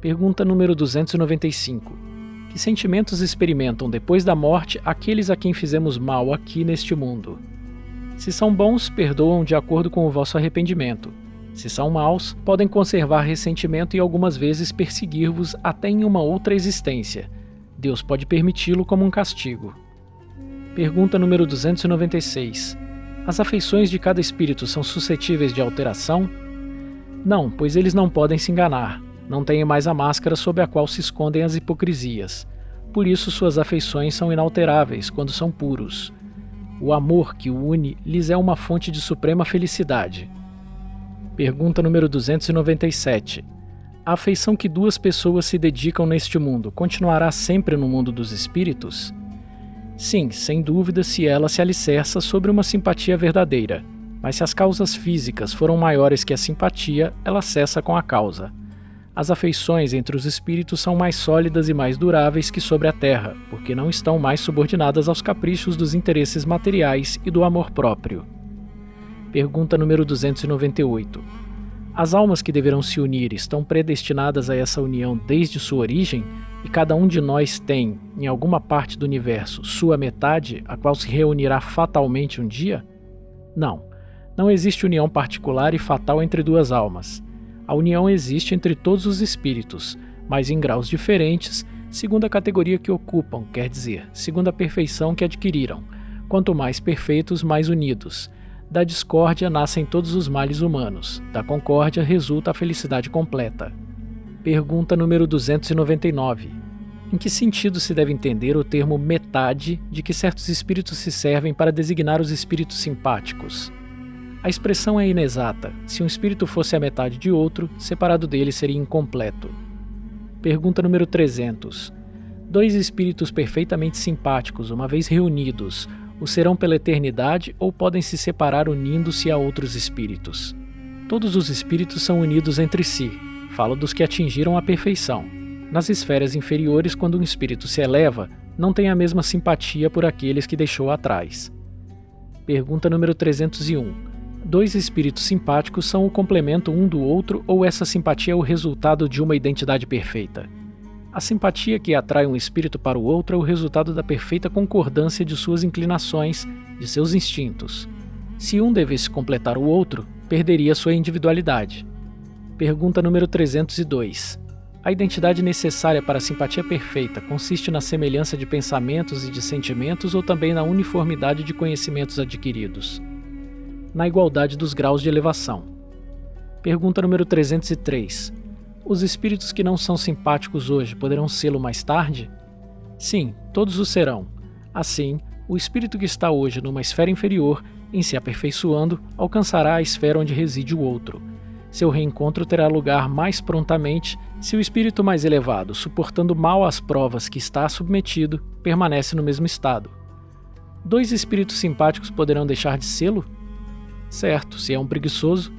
Pergunta número 295. Que sentimentos experimentam depois da morte aqueles a quem fizemos mal aqui neste mundo? Se são bons, perdoam de acordo com o vosso arrependimento. Se são maus, podem conservar ressentimento e algumas vezes perseguir-vos até em uma outra existência. Deus pode permiti-lo como um castigo. Pergunta número 296. As afeições de cada espírito são suscetíveis de alteração? Não, pois eles não podem se enganar. Não têm mais a máscara sob a qual se escondem as hipocrisias. Por isso suas afeições são inalteráveis quando são puros. O amor que o une lhes é uma fonte de suprema felicidade. Pergunta número 297. A afeição que duas pessoas se dedicam neste mundo continuará sempre no mundo dos espíritos? Sim, sem dúvida, se ela se alicerça sobre uma simpatia verdadeira. Mas se as causas físicas foram maiores que a simpatia, ela cessa com a causa. As afeições entre os espíritos são mais sólidas e mais duráveis que sobre a Terra, porque não estão mais subordinadas aos caprichos dos interesses materiais e do amor próprio. Pergunta número 298. As almas que deverão se unir estão predestinadas a essa união desde sua origem, e cada um de nós tem, em alguma parte do universo, sua metade, a qual se reunirá fatalmente um dia? Não. Não existe união particular e fatal entre duas almas. A união existe entre todos os espíritos, mas em graus diferentes, segundo a categoria que ocupam, quer dizer, segundo a perfeição que adquiriram. Quanto mais perfeitos, mais unidos. Da discórdia nascem todos os males humanos. Da concórdia resulta a felicidade completa. Pergunta número 299. Em que sentido se deve entender o termo metade de que certos espíritos se servem para designar os espíritos simpáticos? A expressão é inexata. Se um espírito fosse a metade de outro, separado dele seria incompleto. Pergunta número 300. Dois espíritos perfeitamente simpáticos, uma vez reunidos, o serão pela eternidade ou podem se separar unindo-se a outros espíritos? Todos os espíritos são unidos entre si. Falo dos que atingiram a perfeição. Nas esferas inferiores, quando um espírito se eleva, não tem a mesma simpatia por aqueles que deixou atrás. Pergunta número 301. Dois espíritos simpáticos são o complemento um do outro ou essa simpatia é o resultado de uma identidade perfeita? A simpatia que atrai um espírito para o outro é o resultado da perfeita concordância de suas inclinações, de seus instintos. Se um devesse completar o outro, perderia sua individualidade. Pergunta número 302. A identidade necessária para a simpatia perfeita consiste na semelhança de pensamentos e de sentimentos ou também na uniformidade de conhecimentos adquiridos? Na igualdade dos graus de elevação. Pergunta número 303. Os espíritos que não são simpáticos hoje poderão sê-lo mais tarde? Sim, todos o serão. Assim, o espírito que está hoje numa esfera inferior, em se aperfeiçoando, alcançará a esfera onde reside o outro. Seu reencontro terá lugar mais prontamente se o espírito mais elevado, suportando mal as provas que está submetido, permanece no mesmo estado. Dois espíritos simpáticos poderão deixar de sê-lo? Certo, se é um preguiçoso.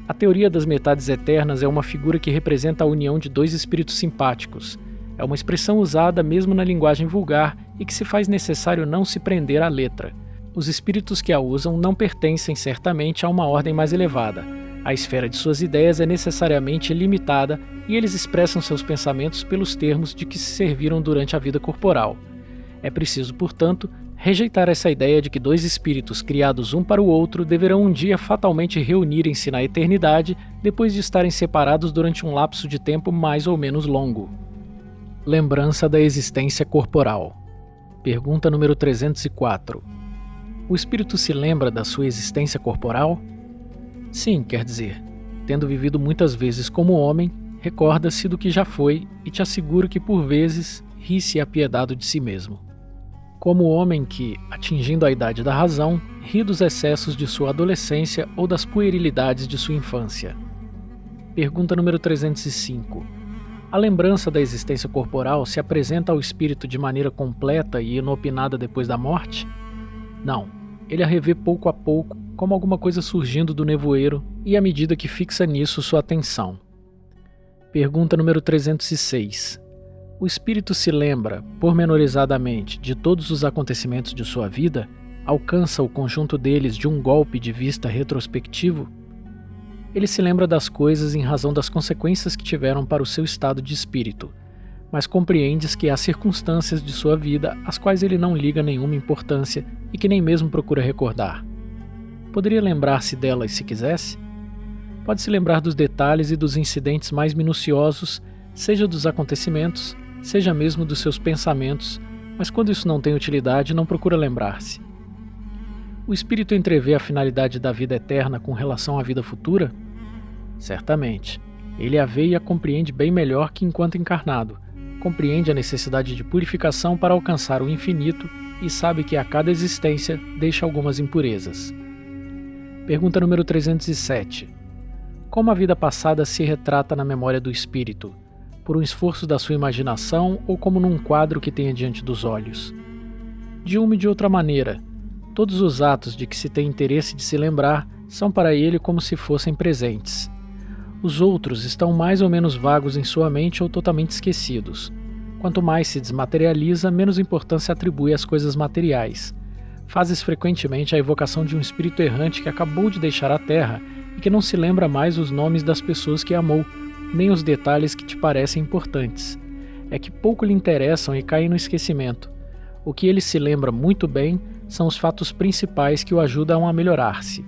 A teoria das metades eternas é uma figura que representa a união de dois espíritos simpáticos. É uma expressão usada mesmo na linguagem vulgar e que se faz necessário não se prender à letra. Os espíritos que a usam não pertencem certamente a uma ordem mais elevada. A esfera de suas ideias é necessariamente limitada e eles expressam seus pensamentos pelos termos de que se serviram durante a vida corporal. É preciso, portanto, rejeitar essa ideia de que dois espíritos criados um para o outro deverão um dia fatalmente reunirem-se na eternidade depois de estarem separados durante um lapso de tempo mais ou menos longo. Lembrança da existência corporal. Pergunta número 304. O espírito se lembra da sua existência corporal? Sim, quer dizer, tendo vivido muitas vezes como homem, recorda-se do que já foi e te asseguro que por vezes ri-se apiedado de si mesmo. Como homem que, atingindo a idade da razão, ri dos excessos de sua adolescência ou das puerilidades de sua infância. Pergunta número 305. A lembrança da existência corporal se apresenta ao espírito de maneira completa e inopinada depois da morte? Não. Ele a revê pouco a pouco, como alguma coisa surgindo do nevoeiro, e à medida que fixa nisso sua atenção. Pergunta número 306. O espírito se lembra, pormenorizadamente, de todos os acontecimentos de sua vida? Alcança o conjunto deles de um golpe de vista retrospectivo? Ele se lembra das coisas em razão das consequências que tiveram para o seu estado de espírito, mas compreendes que há circunstâncias de sua vida às quais ele não liga nenhuma importância e que nem mesmo procura recordar. Poderia lembrar-se delas se quisesse? Pode se lembrar dos detalhes e dos incidentes mais minuciosos, seja dos acontecimentos, seja mesmo dos seus pensamentos, mas quando isso não tem utilidade, não procura lembrar-se. O espírito entrevê a finalidade da vida eterna com relação à vida futura? Certamente. Ele a vê e a compreende bem melhor que enquanto encarnado. Compreende a necessidade de purificação para alcançar o infinito e sabe que a cada existência deixa algumas impurezas. Pergunta número 307. Como a vida passada se retrata na memória do espírito? Por um esforço da sua imaginação ou como num quadro que tenha diante dos olhos? De uma e de outra maneira, todos os atos de que se tem interesse de se lembrar são para ele como se fossem presentes. Os outros estão mais ou menos vagos em sua mente ou totalmente esquecidos. Quanto mais se desmaterializa, menos importância atribui às coisas materiais. Fazes frequentemente a evocação de um espírito errante que acabou de deixar a Terra e que não se lembra mais os nomes das pessoas que amou, nem os detalhes que te parecem importantes. É que pouco lhe interessam e caem no esquecimento. O que ele se lembra muito bem são os fatos principais que o ajudam a melhorar-se.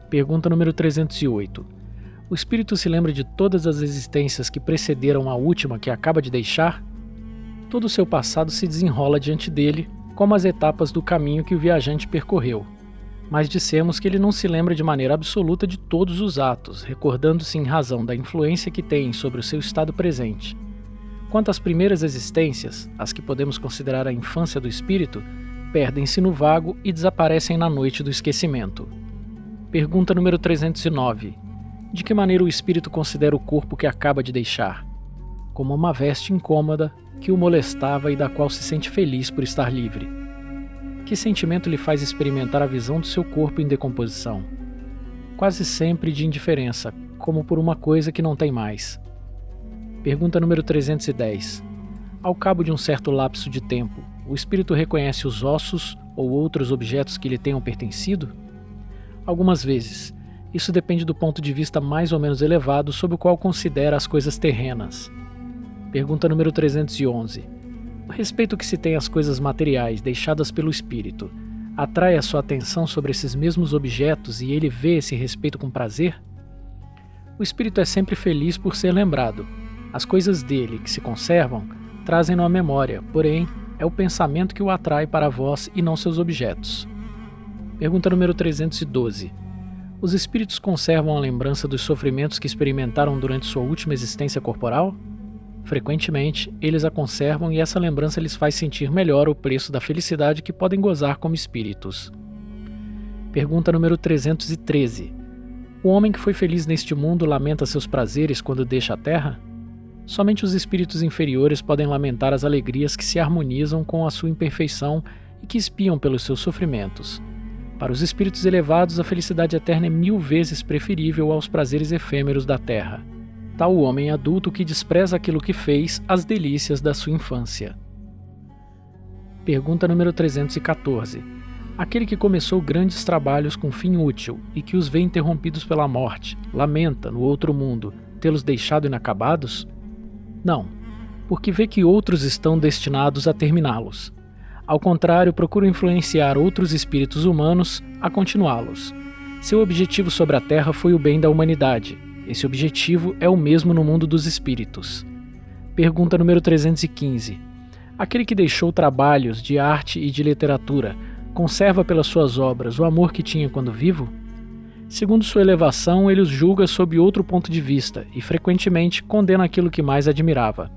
Pergunta número 308. O espírito se lembra de todas as existências que precederam a última que acaba de deixar? Todo o seu passado se desenrola diante dele, como as etapas do caminho que o viajante percorreu. Mas dissemos que ele não se lembra de maneira absoluta de todos os atos, recordando-se em razão da influência que têm sobre o seu estado presente. Quanto às primeiras existências, as que podemos considerar a infância do espírito, perdem-se no vago e desaparecem na noite do esquecimento. Pergunta número 309. De que maneira o espírito considera o corpo que acaba de deixar? Como uma veste incômoda que o molestava e da qual se sente feliz por estar livre. Que sentimento lhe faz experimentar a visão do seu corpo em decomposição? Quase sempre de indiferença, como por uma coisa que não tem mais. Pergunta número 310. Ao cabo de um certo lapso de tempo, o espírito reconhece os ossos ou outros objetos que lhe tenham pertencido? Algumas vezes. Isso depende do ponto de vista mais ou menos elevado sob o qual considera as coisas terrenas. Pergunta número 311. O respeito que se tem às coisas materiais deixadas pelo espírito atrai a sua atenção sobre esses mesmos objetos e ele vê esse respeito com prazer? O espírito é sempre feliz por ser lembrado. As coisas dele que se conservam trazem-no à memória, porém, é o pensamento que o atrai para vós e não seus objetos. Pergunta número 312. Os espíritos conservam a lembrança dos sofrimentos que experimentaram durante sua última existência corporal? Frequentemente, eles a conservam e essa lembrança lhes faz sentir melhor o preço da felicidade que podem gozar como espíritos. Pergunta número 313. O homem que foi feliz neste mundo lamenta seus prazeres quando deixa a Terra? Somente os espíritos inferiores podem lamentar as alegrias que se harmonizam com a sua imperfeição e que espiam pelos seus sofrimentos. Para os espíritos elevados, a felicidade eterna é 1000 vezes preferível aos prazeres efêmeros da terra. Tal o homem adulto que despreza aquilo que fez, as delícias da sua infância. Pergunta número 314. Aquele que começou grandes trabalhos com fim útil e que os vê interrompidos pela morte, lamenta, no outro mundo, tê-los deixado inacabados? Não, porque vê que outros estão destinados a terminá-los. Ao contrário, procura influenciar outros espíritos humanos a continuá-los. Seu objetivo sobre a Terra foi o bem da humanidade. Esse objetivo é o mesmo no mundo dos espíritos. Pergunta número 315. Aquele que deixou trabalhos de arte e de literatura, conserva pelas suas obras o amor que tinha quando vivo? Segundo sua elevação, ele os julga sob outro ponto de vista e, frequentemente, condena aquilo que mais admirava.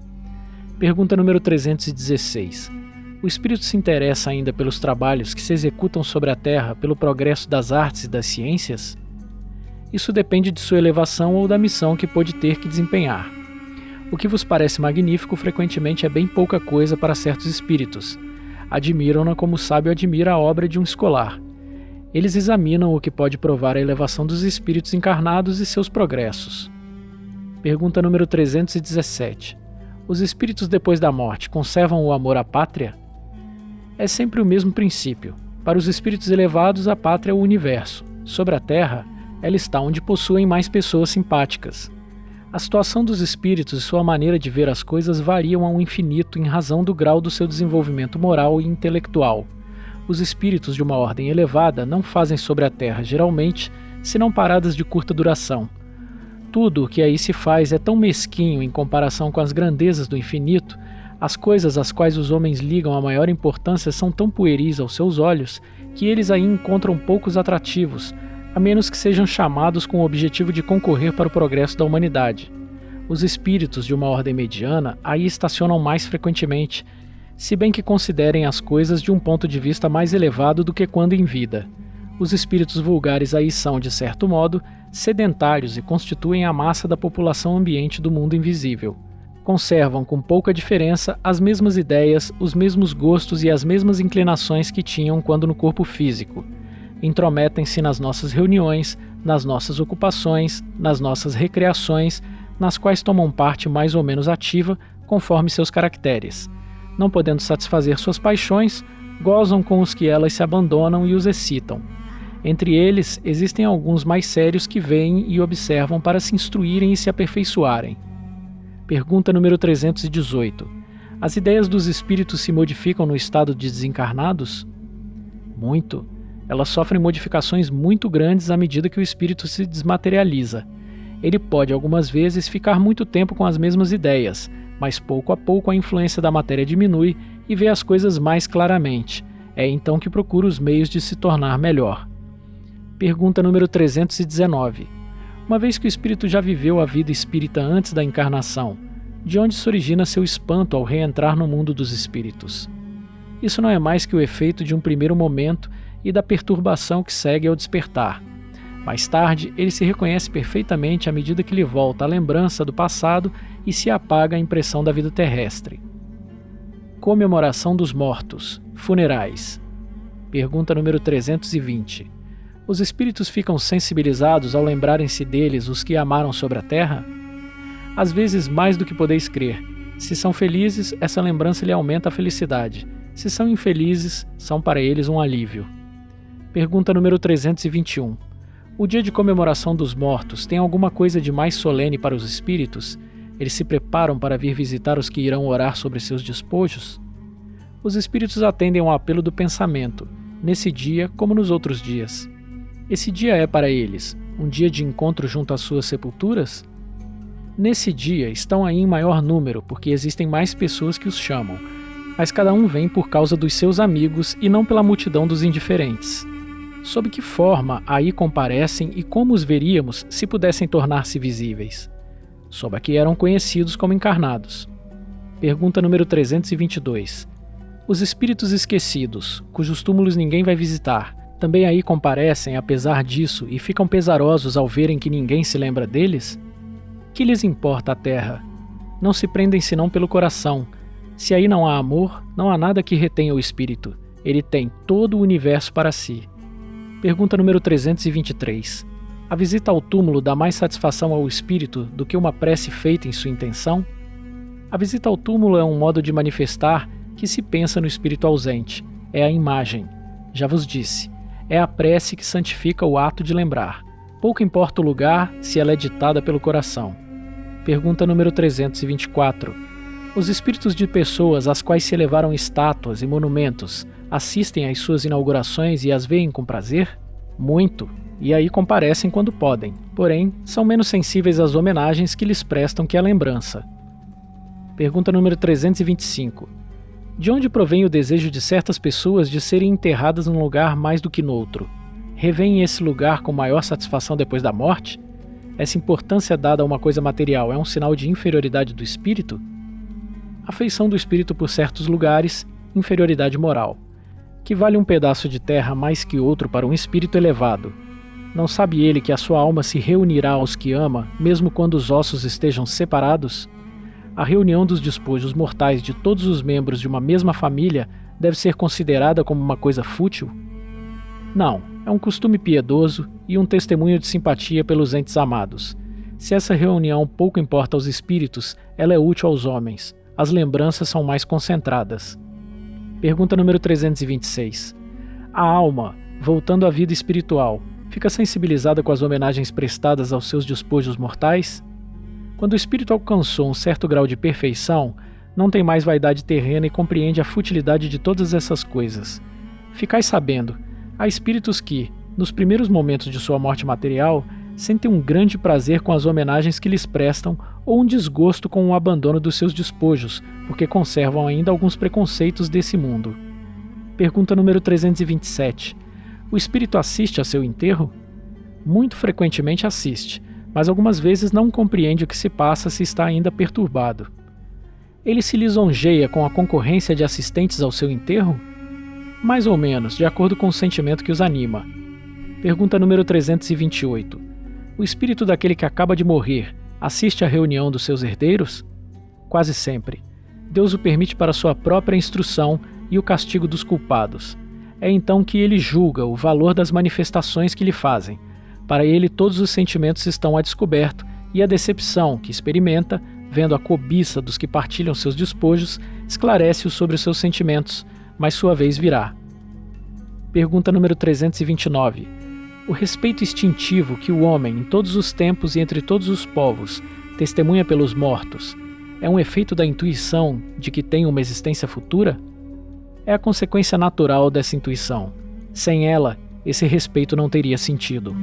Pergunta número 316. O espírito se interessa ainda pelos trabalhos que se executam sobre a Terra pelo progresso das artes e das ciências? Isso depende de sua elevação ou da missão que pôde ter que desempenhar. O que vos parece magnífico frequentemente é bem pouca coisa para certos espíritos. Admiram-na como o sábio admira a obra de um escolar. Eles examinam o que pode provar a elevação dos espíritos encarnados e seus progressos. Pergunta número 317. Os espíritos depois da morte conservam o amor à pátria? É sempre o mesmo princípio. Para os espíritos elevados, a pátria é o universo. Sobre a Terra, ela está onde possuem mais pessoas simpáticas. A situação dos espíritos e sua maneira de ver as coisas variam ao infinito em razão do grau do seu desenvolvimento moral e intelectual. Os espíritos de uma ordem elevada não fazem sobre a Terra, geralmente, senão paradas de curta duração. Tudo o que aí se faz é tão mesquinho em comparação com as grandezas do infinito, as coisas às quais os homens ligam a maior importância são tão pueris aos seus olhos, que eles aí encontram poucos atrativos, a menos que sejam chamados com o objetivo de concorrer para o progresso da humanidade. Os espíritos de uma ordem mediana aí estacionam mais frequentemente, se bem que considerem as coisas de um ponto de vista mais elevado do que quando em vida. Os espíritos vulgares aí são, de certo modo, sedentários e constituem a massa da população ambiente do mundo invisível. Conservam com pouca diferença as mesmas ideias, os mesmos gostos e as mesmas inclinações que tinham quando no corpo físico. Intrometem-se nas nossas reuniões, nas nossas ocupações, nas nossas recreações, nas quais tomam parte mais ou menos ativa, conforme seus caracteres. Não podendo satisfazer suas paixões, gozam com os que elas se abandonam e os excitam. Entre eles, existem alguns mais sérios que veem e observam para se instruírem e se aperfeiçoarem. Pergunta número 318. As ideias dos espíritos se modificam no estado de desencarnados? Muito. Elas sofrem modificações muito grandes à medida que o espírito se desmaterializa. Ele pode, algumas vezes, ficar muito tempo com as mesmas ideias, mas pouco a pouco a influência da matéria diminui e vê as coisas mais claramente. É então que procura os meios de se tornar melhor. Pergunta número 319. Uma vez que o espírito já viveu a vida espírita antes da encarnação, de onde se origina seu espanto ao reentrar no mundo dos espíritos? Isso não é mais que o efeito de um primeiro momento e da perturbação que segue ao despertar. Mais tarde, ele se reconhece perfeitamente à medida que lhe volta a lembrança do passado e se apaga a impressão da vida terrestre. Comemoração dos mortos, funerais. Pergunta número 320. Os espíritos ficam sensibilizados ao lembrarem-se deles os que amaram sobre a terra? Às vezes mais do que podeis crer. Se são felizes, essa lembrança lhe aumenta a felicidade. Se são infelizes, são para eles um alívio. Pergunta número 321. O dia de comemoração dos mortos tem alguma coisa de mais solene para os espíritos? Eles se preparam para vir visitar os que irão orar sobre seus despojos? Os espíritos atendem ao apelo do pensamento, nesse dia como nos outros dias. Esse dia é para eles um dia de encontro junto às suas sepulturas? Nesse dia estão aí em maior número, porque existem mais pessoas que os chamam, mas cada um vem por causa dos seus amigos e não pela multidão dos indiferentes. Sob que forma aí comparecem e como os veríamos se pudessem tornar-se visíveis? Sob a que eram conhecidos como encarnados. Pergunta número 322. Os espíritos esquecidos, cujos túmulos ninguém vai visitar, também aí comparecem apesar disso e ficam pesarosos ao verem que ninguém se lembra deles? Que lhes importa a terra? Não se prendem senão pelo coração. Se aí não há amor, não há nada que retenha o espírito. Ele tem todo o universo para si. Pergunta número 323. A visita ao túmulo dá mais satisfação ao espírito do que uma prece feita em sua intenção? A visita ao túmulo é um modo de manifestar que se pensa no espírito ausente. É a imagem. Já vos disse. É a prece que santifica o ato de lembrar. Pouco importa o lugar se ela é ditada pelo coração. Pergunta número 324. Os espíritos de pessoas às quais se elevaram estátuas e monumentos assistem às suas inaugurações e as veem com prazer? Muito, e aí comparecem quando podem, porém, são menos sensíveis às homenagens que lhes prestam que à lembrança. Pergunta número 325. De onde provém o desejo de certas pessoas de serem enterradas num lugar mais do que noutro? Revêem esse lugar com maior satisfação depois da morte? Essa importância dada a uma coisa material é um sinal de inferioridade do espírito? Afeição do espírito por certos lugares, inferioridade moral. Que vale um pedaço de terra mais que outro para um espírito elevado? Não sabe ele que a sua alma se reunirá aos que ama, mesmo quando os ossos estejam separados? A reunião dos despojos mortais de todos os membros de uma mesma família deve ser considerada como uma coisa fútil? Não, é um costume piedoso e um testemunho de simpatia pelos entes amados. Se essa reunião pouco importa aos espíritos, ela é útil aos homens. As lembranças são mais concentradas. Pergunta número 326. A alma, voltando à vida espiritual, fica sensibilizada com as homenagens prestadas aos seus despojos mortais? Quando o espírito alcançou um certo grau de perfeição, não tem mais vaidade terrena e compreende a futilidade de todas essas coisas. Ficai sabendo, há espíritos que, nos primeiros momentos de sua morte material, sentem um grande prazer com as homenagens que lhes prestam ou um desgosto com o abandono dos seus despojos, porque conservam ainda alguns preconceitos desse mundo. Pergunta número 327. O espírito assiste a seu enterro? Muito frequentemente assiste, mas algumas vezes não compreende o que se passa se está ainda perturbado. Ele se lisonjeia com a concorrência de assistentes ao seu enterro? Mais ou menos, de acordo com o sentimento que os anima. Pergunta número 328. O espírito daquele que acaba de morrer assiste à reunião dos seus herdeiros? Quase sempre. Deus o permite para sua própria instrução e o castigo dos culpados. É então que ele julga o valor das manifestações que lhe fazem. Para ele todos os sentimentos estão a descoberto e a decepção que experimenta, vendo a cobiça dos que partilham seus despojos, esclarece-o sobre os seus sentimentos, mas sua vez virá. Pergunta número 329. O respeito instintivo que o homem, em todos os tempos e entre todos os povos, testemunha pelos mortos, é um efeito da intuição de que tem uma existência futura? É a consequência natural dessa intuição. Sem ela, esse respeito não teria sentido.